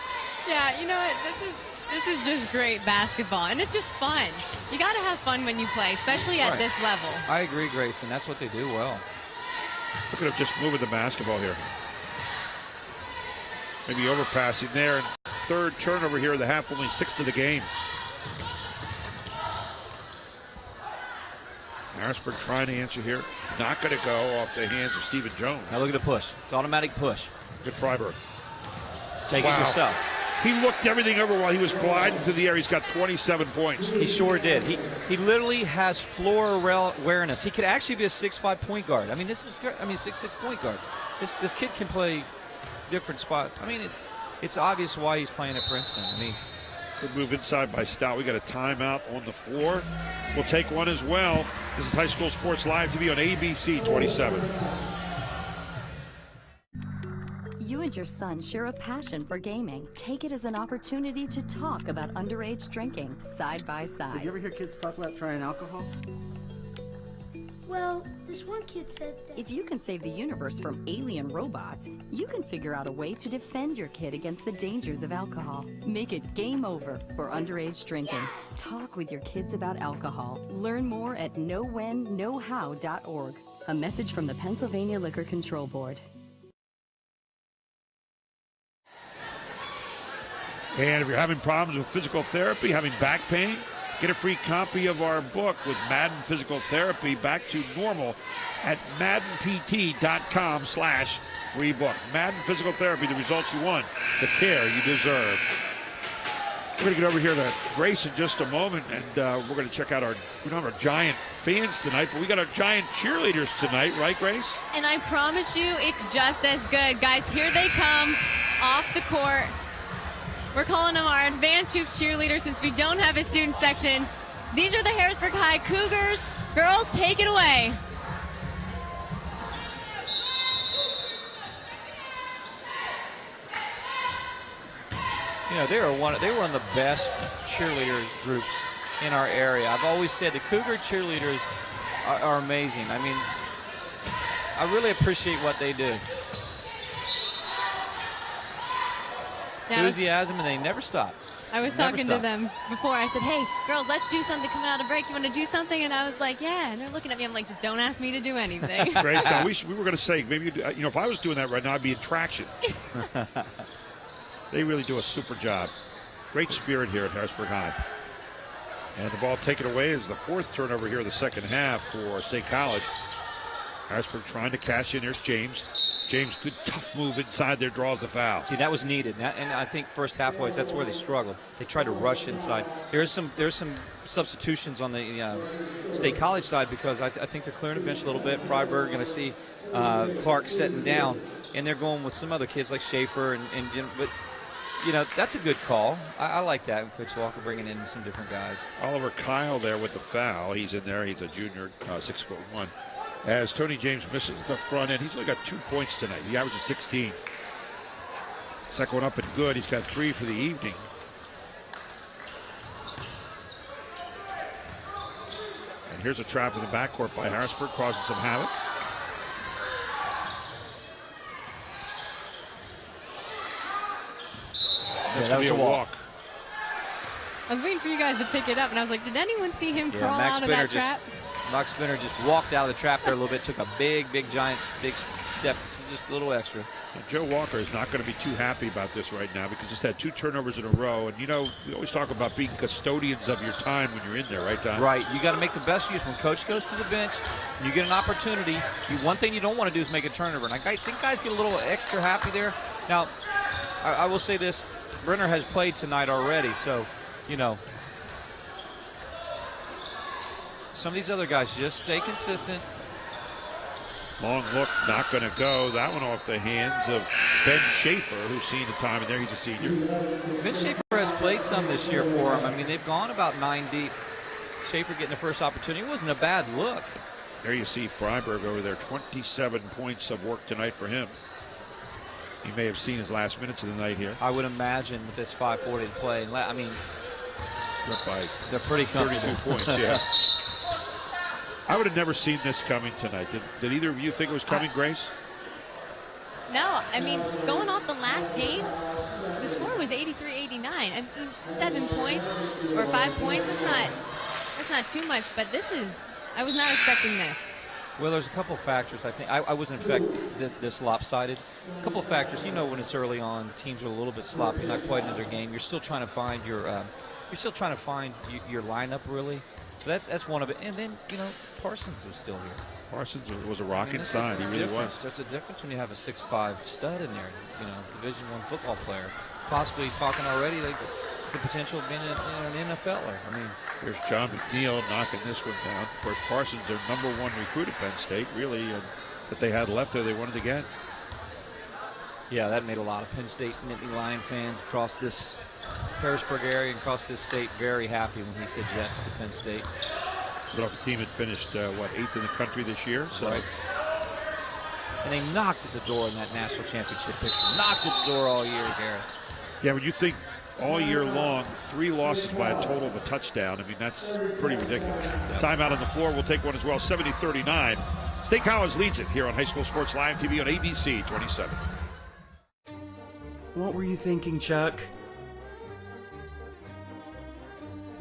Yeah, you know what? This is just great basketball, and it's just fun. You got to have fun when you play, especially at this level. I agree, Grace, and that's what they do well. Look at him just moving the basketball here. Maybe overpassing there. And third turnover here in the half, only 6 to the game. Harrisburg trying to answer here. Not going to go off the hands of Stephen Jones. Now look at the push. It's automatic push. Good Freiberg. Take it yourself. He looked everything over while he was gliding through the air. He's got 27 points. He sure did. He literally has floor awareness. He could actually be a 6'5" point guard. I mean, 6'6" point guard. This kid can play different spots. I mean, it's obvious why he's playing at Princeton. I mean, good move inside by Stout. We got a timeout on the floor. We'll take one as well. This is High School Sports Live TV on ABC 27. You and your son share a passion for gaming. Take it as an opportunity to talk about underage drinking side by side. Did you ever hear kids talk about trying alcohol? Well, this one kid said that if you can save the universe from alien robots, you can figure out a way to defend your kid against the dangers of alcohol. Make it game over for underage drinking. Talk with your kids about alcohol. Learn more at knowwhenknowhow.org. A message from the Pennsylvania Liquor Control Board. And if you're having problems with physical therapy, having back pain, get a free copy of our book with Madden Physical Therapy Back to Normal at maddenpt.com/free book. Madden Physical Therapy, the results you want, the care you deserve. We're going to get over here to Grace in just a moment, and we're going to check out we don't have our Giant fans tonight, but we got our Giant cheerleaders tonight, right, Grace? And I promise you, it's just as good. Guys, here they come off the court. We're calling them our advanced hoops cheerleaders since we don't have a student section. These are the Harrisburg High Cougars. Girls, take it away. You know, they were one of the best cheerleader groups in our area. I've always said the Cougar cheerleaders are amazing. I mean, I really appreciate what they do. Enthusiasm, and they never stop. I was talking to them before. I said, hey, girls, let's do something coming out of break. You want to do something? And I was like, yeah. And they're looking at me. I'm like, just don't ask me to do anything. Grace, now we were going to say, maybe, if I was doing that right now, I'd be in traction. They really do a super job. Great spirit here at Harrisburg High. And the ball taken away is the fourth turnover here in the second half for State College. Harrisburg trying to cash in. There's James. James, good tough move inside there, draws the foul. See, that was needed, and I think first half-wise, that's where they struggled. They tried to rush inside. There's some substitutions on the State College side because I think they're clearing the bench a little bit. Freiberg, going to see Clark sitting down, and they're going with some other kids like Schaefer, but that's a good call. I like that. Coach Walker bringing in some different guys. Oliver Kyle there with the foul. He's in there. He's a junior, 6'1". As Tony James misses the front end. He's only got 2 points tonight. He averages 16. Second one up and good. He's got 3 for the evening. And here's a trap in the backcourt by Harrisburg, causing some havoc. That's going to be a walk. I was waiting for you guys to pick it up, and I was like, did anyone see him crawl out of that trap? Max Spinner just walked out of the trap there a little bit, took a big Giants, big step, just a little extra. And Joe Walker is not going to be too happy about this right now because just had 2 turnovers in a row. And, you know, we always talk about being custodians of your time when you're in there, right, Don? Right. You got to make the best use. When coach goes to the bench and you get an opportunity, one thing you don't want to do is make a turnover. And I think guys get a little extra happy there. Now, I will say this. Brenner has played tonight already, so, you know, some of these other guys just stay consistent. Long look, not going to go. That one off the hands of Ben Schaefer, who's seen the time in there. He's a senior. Ben Schaefer has played some this year for him. I mean, they've gone about 9 deep. Schaefer getting the first opportunity. It wasn't a bad look. There you see Freiberg over there. 27 points of work tonight for him. He may have seen his last minutes of the night here. I would imagine with this 5:40 to play. I mean, they're pretty comfortable. 32 points, yeah. I would have never seen this coming tonight. Did either of you think it was coming, Grace? No, I mean, going off the last game, the score was 83-89. I mean, 7 points or 5 points, that's not too much, but I was not expecting this. Well, there's a couple of factors. I think I wasn't expecting this lopsided. A couple of factors. You know, when it's early on, teams are a little bit sloppy, not quite into their game. You're still trying to find your lineup really. So that's one of it. And then, you know, Parsons was still here. Parsons was a rocket sign. He really was. There's a difference when you have a 6'5" stud in there. You know, Division I football player. Possibly talking already the potential of being an NFLer. I mean, here's John McNeil knocking this one down. Of course, Parsons, their #1 recruit at Penn State, really, that they had left there they wanted to get. Yeah, that made a lot of Penn State Nittany Lion fans across this Harrisburg area and across this state very happy when he said yes to Penn State. The team had finished, 8th in the country this year. So. Right. And they knocked at the door in that national championship picture. Knocked at the door all year, Garrett. Yeah, when you think all year long, 3 losses by a total of a touchdown, I mean, that's pretty ridiculous. Timeout on the floor. We'll take one as well, 70-39. State College leads it here on High School Sports Live TV on ABC 27. What were you thinking, Chuck?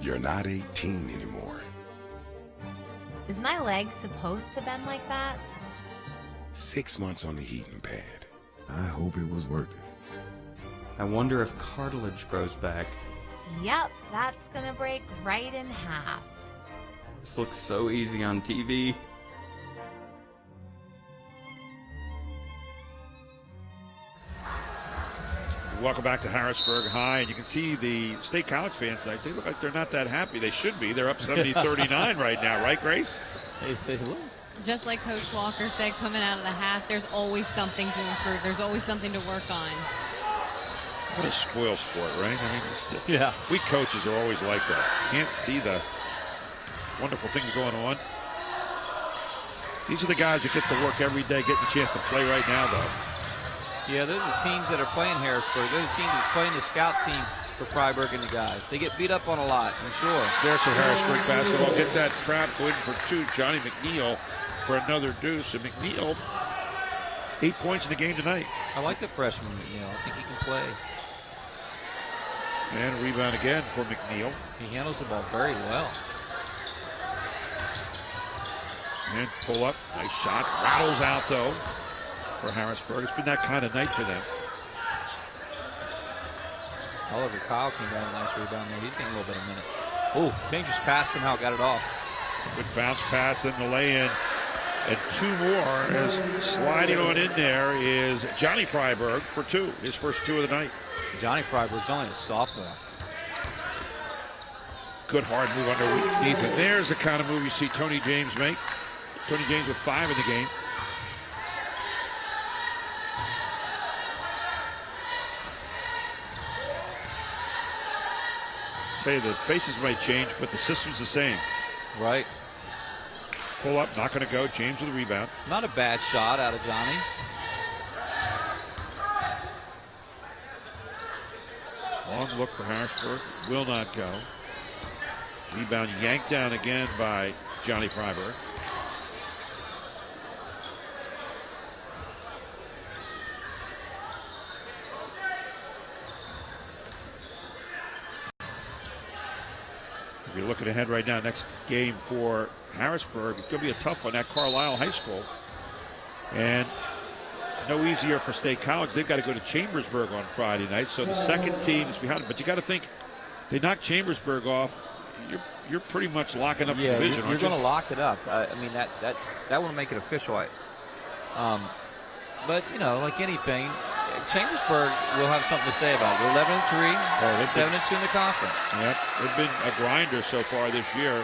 You're not 18 anymore. Is my leg supposed to bend like that? 6 months on the heating pad. I hope it was worth it. I wonder if cartilage grows back. Yep, that's gonna break right in half. This looks so easy on TV. Welcome back to Harrisburg High, and you can see the State College fans tonight. They look like they're not that happy. They should be. They're up 70-39 right now, right, Grace? They look. Just like Coach Walker said, coming out of the half, there's always something to improve. There's always something to work on. What a spoil sport, right? I mean, yeah. We coaches are always like that. Can't see the wonderful things going on. These are the guys that get to work every day, getting a chance to play right now, though. Yeah, those are the teams that are playing Harrisburg. Those are the teams that are playing the scout team for Freiberg and the guys. They get beat up on a lot, I'm sure. There's some Harrisburg basketball. Get that trap win for 2. Johnny McNeil for another deuce. And McNeil, 8 points in the game tonight. I like the freshman McNeil. I think he can play. And a rebound again for McNeil. He handles the ball very well. And pull up. Nice shot. Rattles out, though, for Harrisburg. It's been that kind of night for them. Oliver Kyle came down a nice rebound there. He's getting a little bit of minutes. Oh, dangerous pass, somehow got it off. Good bounce pass in the lay-in. And 2 more as sliding on in there is Johnny Freiberg for 2. His first 2 of the night. Johnny Freiberg's only a sophomore. Good hard move underneath. And there's the kind of move you see Tony James make. Tony James with 5 in the game. Tell you, the faces might change, but the system's the same. Right. Pull up, not going to go. James with a rebound. Not a bad shot out of Johnny. Long look for Harrisburg. Will not go. Rebound yanked down again by Johnny Freiberg. If you're looking ahead right now, next game for Harrisburg, it's going to be a tough one at Carlisle High School. And no easier for State College. They've got to go to Chambersburg on Friday night, so the second team is behind them. But you got to think, if they knock Chambersburg off, you're pretty much locking up the division, you're going to lock it up. I mean, that will make it official. But, you know, like anything, Chambersburg will have something to say about it. 11-3, 7-2 in the conference. Yep, they've been a grinder so far this year.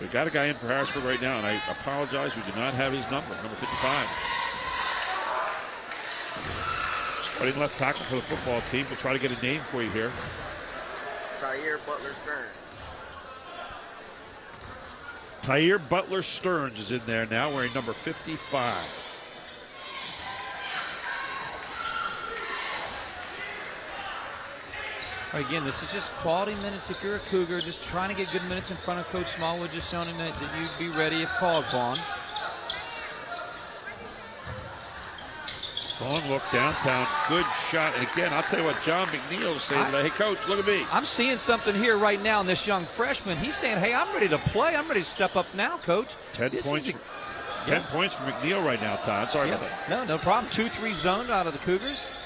We got a guy in for Harrisburg right now, and I apologize, we do not have his number 55. Starting left tackle for the football team. We'll try to get a name for you here. Tyre Butler Stearns. Tyre Butler Stearns is in there now, wearing number 55. Again, this is just quality minutes if you're a Cougar, just trying to get good minutes in front of Coach Smallwood, just showing him that you'd be ready if called upon. Long look downtown, good shot. And again, I'll tell you what, John McNeil is saying, hey, Coach, look at me. I'm seeing something here right now in this young freshman. He's saying, hey, I'm ready to play. I'm ready to step up now, Coach. 10 points for McNeil right now, Todd. Sorry about that. No problem. 2-3 zone out of the Cougars.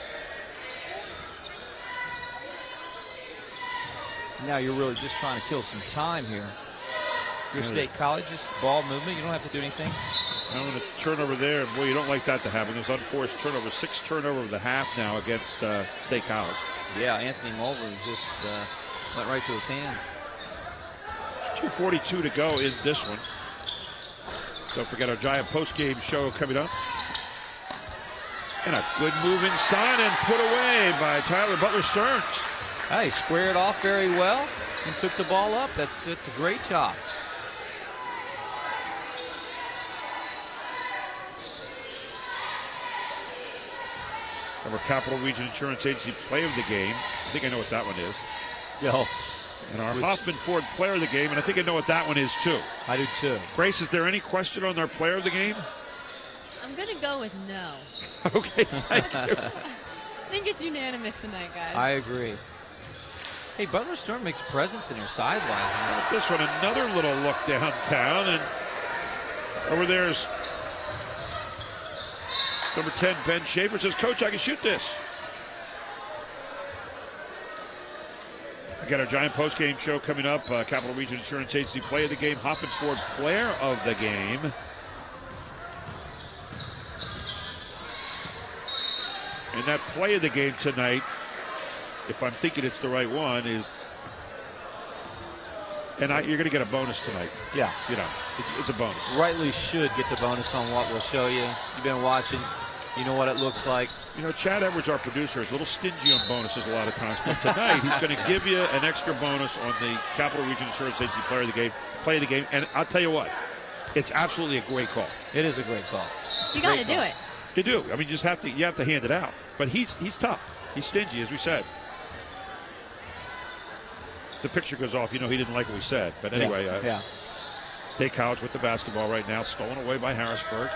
Now you're really just trying to kill some time here. If you're State College, just ball movement. You don't have to do anything. Now a turnover there. Boy, you don't like that to happen. There's unforced turnover. 6 turnovers of the half now against State College. Yeah, Anthony Mulver just went right to his hands. 2:42 to go in this one. Don't forget our Giant postgame show coming up. And a good move inside and put away by Tyler Butler Stearns. He squared off very well and took the ball up. That's a great job. Our Capital Region Insurance Agency player of the game. I think I know what that one is. Yo. And our Hoffman Ford player of the game, and I think I know what that one is too. I do too. Grace, is there any question on our player of the game? I'm going to go with no. Okay, thank you. I think it's unanimous tonight, guys. I agree. Hey, Butler Stearns makes a presence in your sidelines. This one, another little look downtown, and over there's number 10, Ben Schaefer, says, Coach, I can shoot this. We got our Giant postgame show coming up. Capital Region Insurance Agency play of the game, Hoffman Ford player of the game. And that play of the game tonight, if I'm thinking it's the right one, is, and you're going to get a bonus tonight. Yeah. You know, it's a bonus. Rightly should get the bonus on what we'll show you. You've been watching. You know what it looks like. You know, Chad Edwards, our producer, is a little stingy on bonuses a lot of times. But tonight, he's going to give you an extra bonus on the Capital Region Insurance Agency player of the game, play of the game. And I'll tell you what, it's absolutely a great call. It is a great call. You got to do it. You do. I mean, you have to hand it out. But he's tough. He's stingy, as we said. The picture goes off, you know he didn't like what we said. But anyway, yeah. State College with the basketball right now, stolen away by Harrisburg.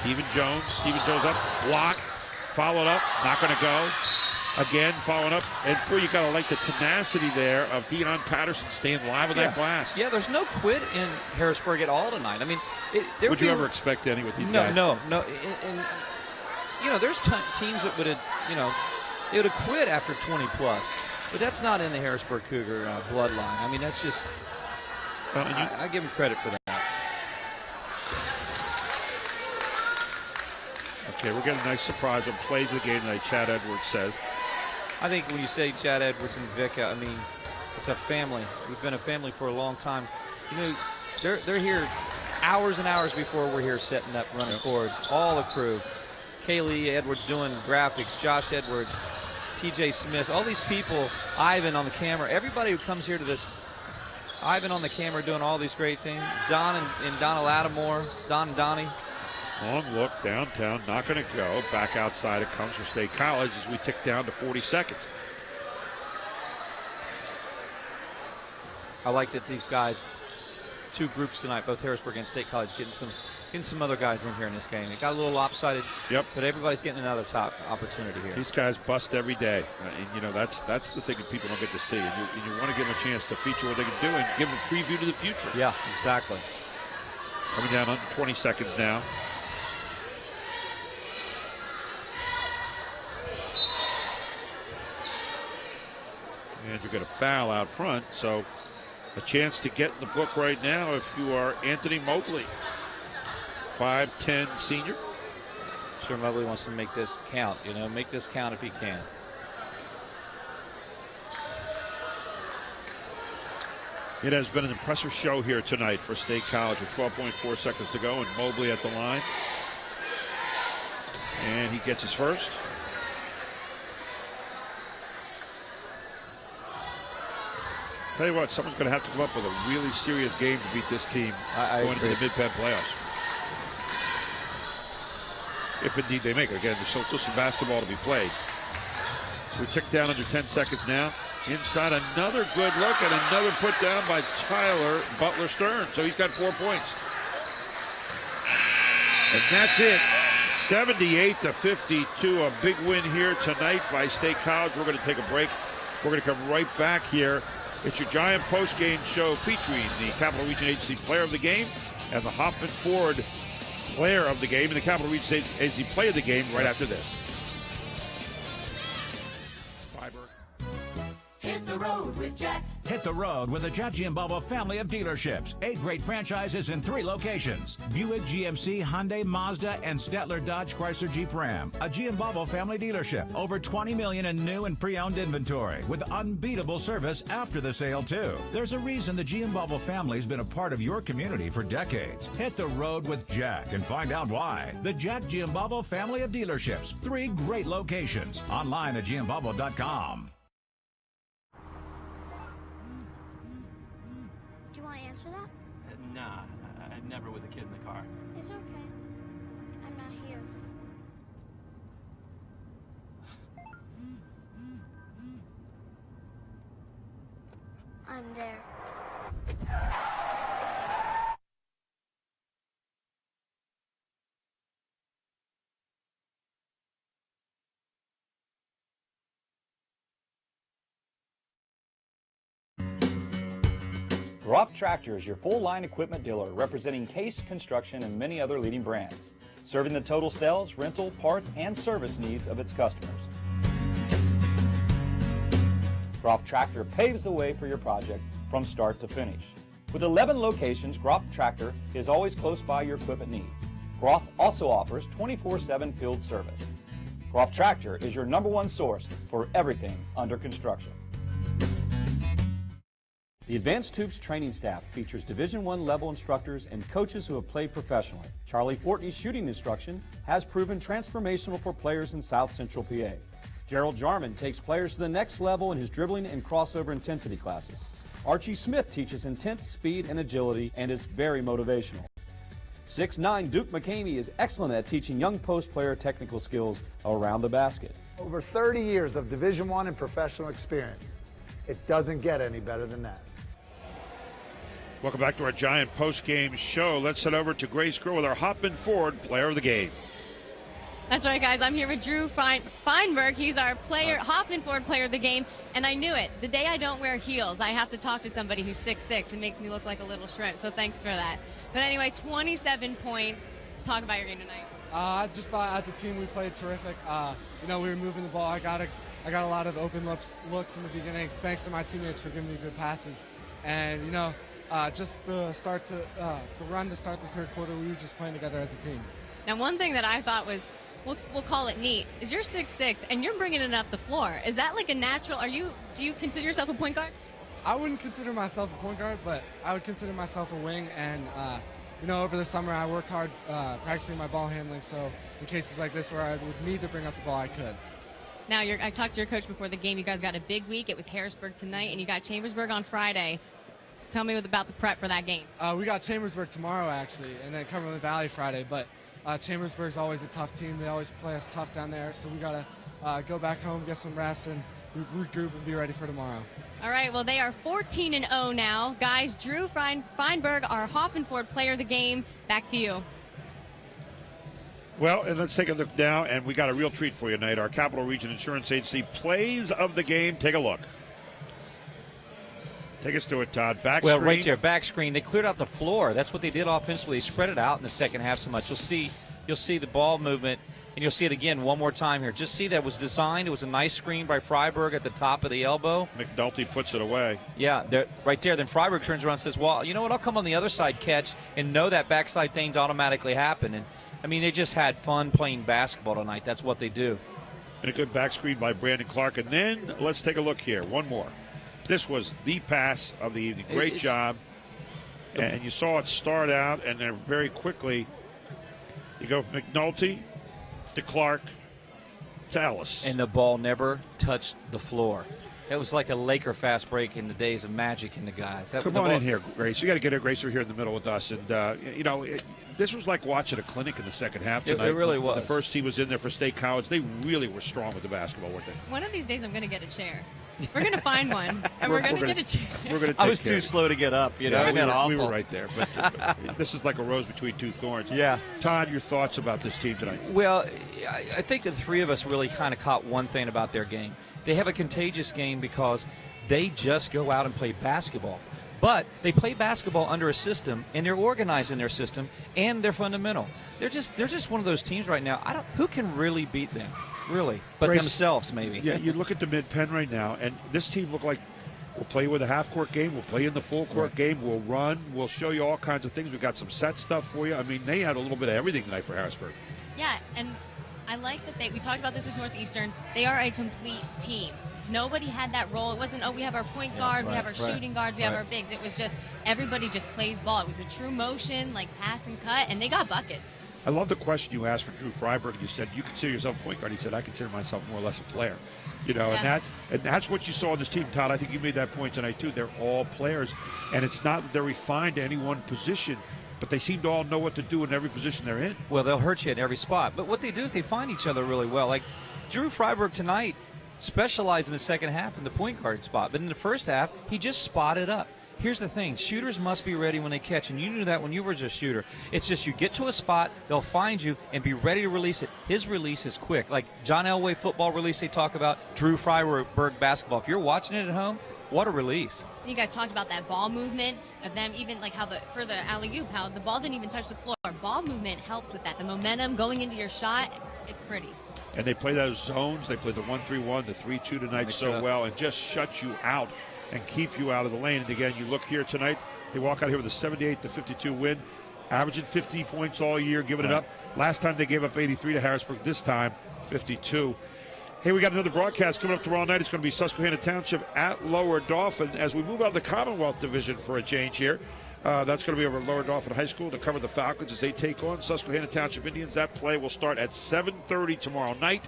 Stephen Jones up, block, followed up, not going to go. Again, following up, and boy, you got to like the tenacity there of Deion Patterson staying live with that glass. Yeah, there's no quit in Harrisburg at all tonight. I mean, would you ever expect any with these guys? No. And you know, there's teams that would have, you know, they would have quit after 20 plus. But that's not in the Harrisburg Cougar bloodline. I mean, that's just, I give them credit for that. Okay, we're getting a nice surprise on plays of the game tonight, Chad Edwards says. I think when you say Chad Edwards and Vic, I mean, it's a family. We've been a family for a long time. You know, they're here hours and hours before we're here setting up, running cords. All the crew. Kaylee Edwards doing graphics, Josh Edwards, TJ Smith, all these people, Ivan on the camera, everybody who comes here to this, Ivan on the camera doing all these great things, Don and Donna Lattimore, Don and Donnie. Long look downtown, not going to go. Back outside it comes from State College as we tick down to 40 seconds. I like that these guys, two groups tonight, both Harrisburg and State College, getting getting some other guys in here in this game. It got a little lopsided. Yep. But everybody's getting another top opportunity here. These guys bust every day. And, that's the thing that people don't get to see. And you want to give them a chance to feature what they can do and give them a preview to the future. Yeah, exactly. Coming down under 20 seconds now. And you get a foul out front, so a chance to get in the book right now if you are Anthony Mobley. 5'10" senior. Sure, Mobley wants to make this count, make this count if he can. It has been an impressive show here tonight for State College with 12.4 seconds to go, and Mobley at the line. And he gets his first. Tell you what, someone's going to have to come up with a really serious game to beat this team going into the Mid-Penn playoffs. If indeed they make it. Again, there's still some basketball to be played. We tick down under 10 seconds now. Inside, another good look and another put down by Tyler Butler Stern. So he's got 4 points. And that's it. 78-52. A big win here tonight by State College. We're going to take a break. We're going to come right back here. It's your Giant post-game show featuring the Capital Region Agency Player of the Game and the Hoffman Ford Player of the Game and the Capital Region Agency Player of the Game right after this. Hit the road with Jack. Hit the road with the Jack Giambalvo family of dealerships. 8 great franchises in 3 locations. Buick, GMC, Hyundai, Mazda, and Stettler Dodge Chrysler Jeep Ram. A Giambalvo family dealership. Over $20 million in new and pre-owned inventory with unbeatable service after the sale, too. There's a reason the Giambalvo family's been a part of your community for decades. Hit the road with Jack and find out why. The Jack Giambalvo family of dealerships. 3 great locations. Online at Giambalvo.com. Answer that? Nah, I'd never with a kid in the car. It's okay. I'm not here. I'm there. Groff Tractor is your full-line equipment dealer representing Case, Construction, and many other leading brands, serving the total sales, rental, parts, and service needs of its customers. Groff Tractor paves the way for your projects from start to finish. With 11 locations, Groff Tractor is always close by your equipment needs. Groff also offers 24/7 field service. Groff Tractor is your #1 source for everything under construction. The Advanced Hoops training staff features Division I level instructors and coaches who have played professionally. Charlie Fortney's shooting instruction has proven transformational for players in South Central PA. Gerald Jarman takes players to the next level in his dribbling and crossover intensity classes. Archie Smith teaches intense speed and agility and is very motivational. 6'9" Duke McCamey is excellent at teaching young post player technical skills around the basket. Over 30 years of Division I and professional experience. It doesn't get any better than that. Welcome back to our Giant post-game show. Let's head over to Grace Grill with our Hoffman Ford Player of the Game. That's right, guys. I'm here with Drew Feinberg. He's our Hoffman Ford Player of the Game. And I knew it. The day I don't wear heels, I have to talk to somebody who's 6'6". It makes me look like a little shrimp, so thanks for that. But anyway, 27 points. Talk about your game tonight. I just thought as a team we played terrific. We were moving the ball. I got a lot of open looks in the beginning, thanks to my teammates for giving me good passes. And, just the run to start the third quarter, we were just playing together as a team. Now, one thing that I thought was, we'll call it neat, is you're 6'6", and you're bringing it up the floor. Is that like a natural? Do you consider yourself a point guard? I wouldn't consider myself a point guard, but I would consider myself a wing. And over the summer I worked hard practicing my ball handling, so in cases like this where I would need to bring up the ball, I could. Now, I talked to your coach before the game. You guys got a big week. It was Harrisburg tonight, and you got Chambersburg on Friday. Tell me about the prep for that game. We got Chambersburg tomorrow, actually, and then Cumberland Valley Friday. But Chambersburg's always a tough team. They always play us tough down there. So we got to go back home, get some rest, and regroup and be ready for tomorrow. All right, well, they are 14-0 now. Guys, Drew Feinberg, our Hoffman Ford Player of the Game. Back to you. Well, and let's take a look now, and we got a real treat for you tonight. Our Capital Region Insurance Agency plays of the game. Take a look. Take us to it, Todd. Back well, screen. right there, back screen. They cleared out the floor. That's what they did offensively. They spread it out in the second half so much. You'll see the ball movement, and you'll see it again one more time here. Just see that was designed. It was a nice screen by Freiburg at the top of the elbow. McNulty puts it away. Yeah, right there. Then Freiburg turns around and says, well, you know what, I'll come on the other side catch and know that backside things automatically happen. And, I mean, they just had fun playing basketball tonight. That's what they do. And a good back screen by Brandon Clark. And then let's take a look here. One more. This was the pass of the evening. Great job. And you saw it start out, and then very quickly you go from McNulty to Clark to Ellis. And the ball never touched the floor. It was like a Laker fast break in the days of Magic and the guys. Come on in here, Grace. You got to get a Grace here in the middle with us. And, this was like watching a clinic in the second half tonight. It really was. The first team was in there for State College. They really were strong with the basketball, weren't they? One of these days I'm going to get a chair. We're going to find one, and we're going to get a chair. We're going to. I was too slow to get up. You know, we were right there. But this is like a rose between two thorns. Yeah. Todd, your thoughts about this team tonight? Well, I think the three of us really kind of caught one thing about their game. They have a contagious game because they just go out and play basketball. But they play basketball under a system, and they're organized in their system, and they're fundamental. They're just one of those teams right now. Who can really beat them? Really, but Grace, themselves maybe. Yeah, you look at the mid-pen right now, and this team look like we'll play with a half-court game, we'll play in the full-court game, we'll run, we'll show you all kinds of things. We've got some set stuff for you. I mean, they had a little bit of everything tonight for Harrisburg. Yeah, and I like that we talked about this with Northeastern. They are a complete team. Nobody had that role. It wasn't, we have our point guard, we have our shooting guards, we have our bigs. It was just everybody just plays ball. It was a true motion, like pass and cut, and they got buckets. I love the question you asked for Drew Freiberg. You said, you consider yourself a point guard. He said, I consider myself more or less a player. And that's what you saw in this team, Todd. I think you made that point tonight, too. They're all players, and it's not that they're refined to any one position, but they seem to all know what to do in every position they're in. Well, they'll hurt you at every spot. But what they do is they find each other really well. Like Drew Freiberg tonight specialized in the second half in the point guard spot, but in the first half, he just spotted up. Here's the thing. Shooters must be ready when they catch, and you knew that when you were just a shooter. It's just you get to a spot, they'll find you, and be ready to release it. His release is quick. Like John Elway football release they talk about, Drew Freiberg basketball. If you're watching it at home, what a release. You guys talked about that ball movement of them, even like for the alley-oop, how the ball didn't even touch the floor. Ball movement helps with that. The momentum going into your shot, it's pretty. And they play those zones. They play the 1-3-1, the 3-2 tonight so well, and just shut you out and keep you out of the lane. And again, you look here tonight, they walk out here with a 78-52 win, averaging 50 points all year, giving it up. Last time they gave up 83 to Harrisburg, this time 52. Hey, we got another broadcast coming up tomorrow night. It's going to be Susquehanna Township at Lower Dauphin as we move out of the Commonwealth Division for a change here. That's going to be over at Lower Dauphin High School to cover the Falcons as they take on Susquehanna Township Indians. That play will start at 7:30 tomorrow night.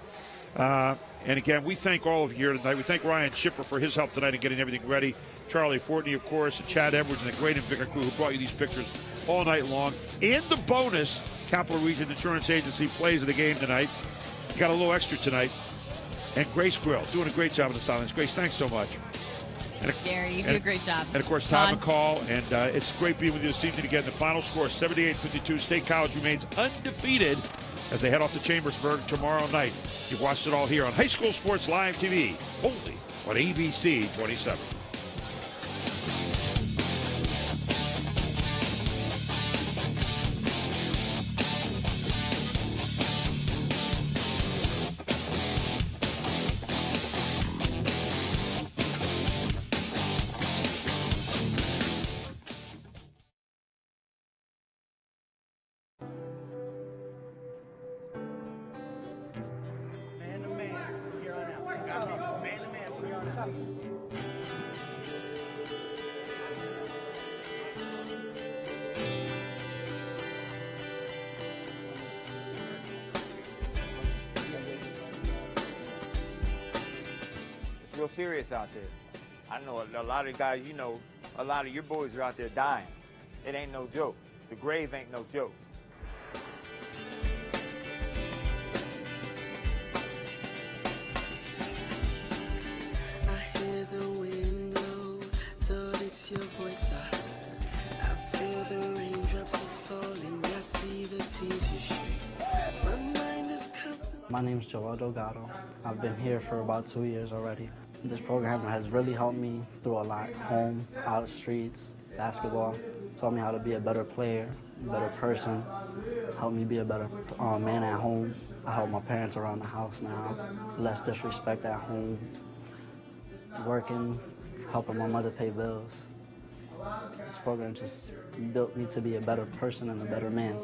And again, we thank all of you here tonight. We thank Ryan Schipper for his help tonight in getting everything ready. Charlie Fortney, of course, and Chad Edwards and the great Invicta crew who brought you these pictures all night long. And the bonus, Capital Region Insurance Agency plays of the game tonight. You got a little extra tonight. And Grace Grill, doing a great job in the silence. Grace, thanks so much. Gary, you do a great job. And, of course, Todd McCall. And it's great being with you this evening again. The final score, 78-52. State College remains undefeated as they head off to Chambersburg tomorrow night. You've watched it all here on High School Sports Live TV, only on ABC 27. Real serious out there. I know a lot of guys, a lot of your boys are out there dying. It ain't no joke. The grave ain't no joke. I hear the wind blow, thought it's your voice I heard. I feel the raindrops are falling, I see the tears you shed. But My name's Joel Delgado. I've been here for about 2 years already. This program has really helped me through a lot. Home, out of the streets, basketball. Taught me how to be a better player, a better person. Helped me be a better man at home. I help my parents around the house now. Less disrespect at home. Working, helping my mother pay bills. This program just built me to be a better person and a better man.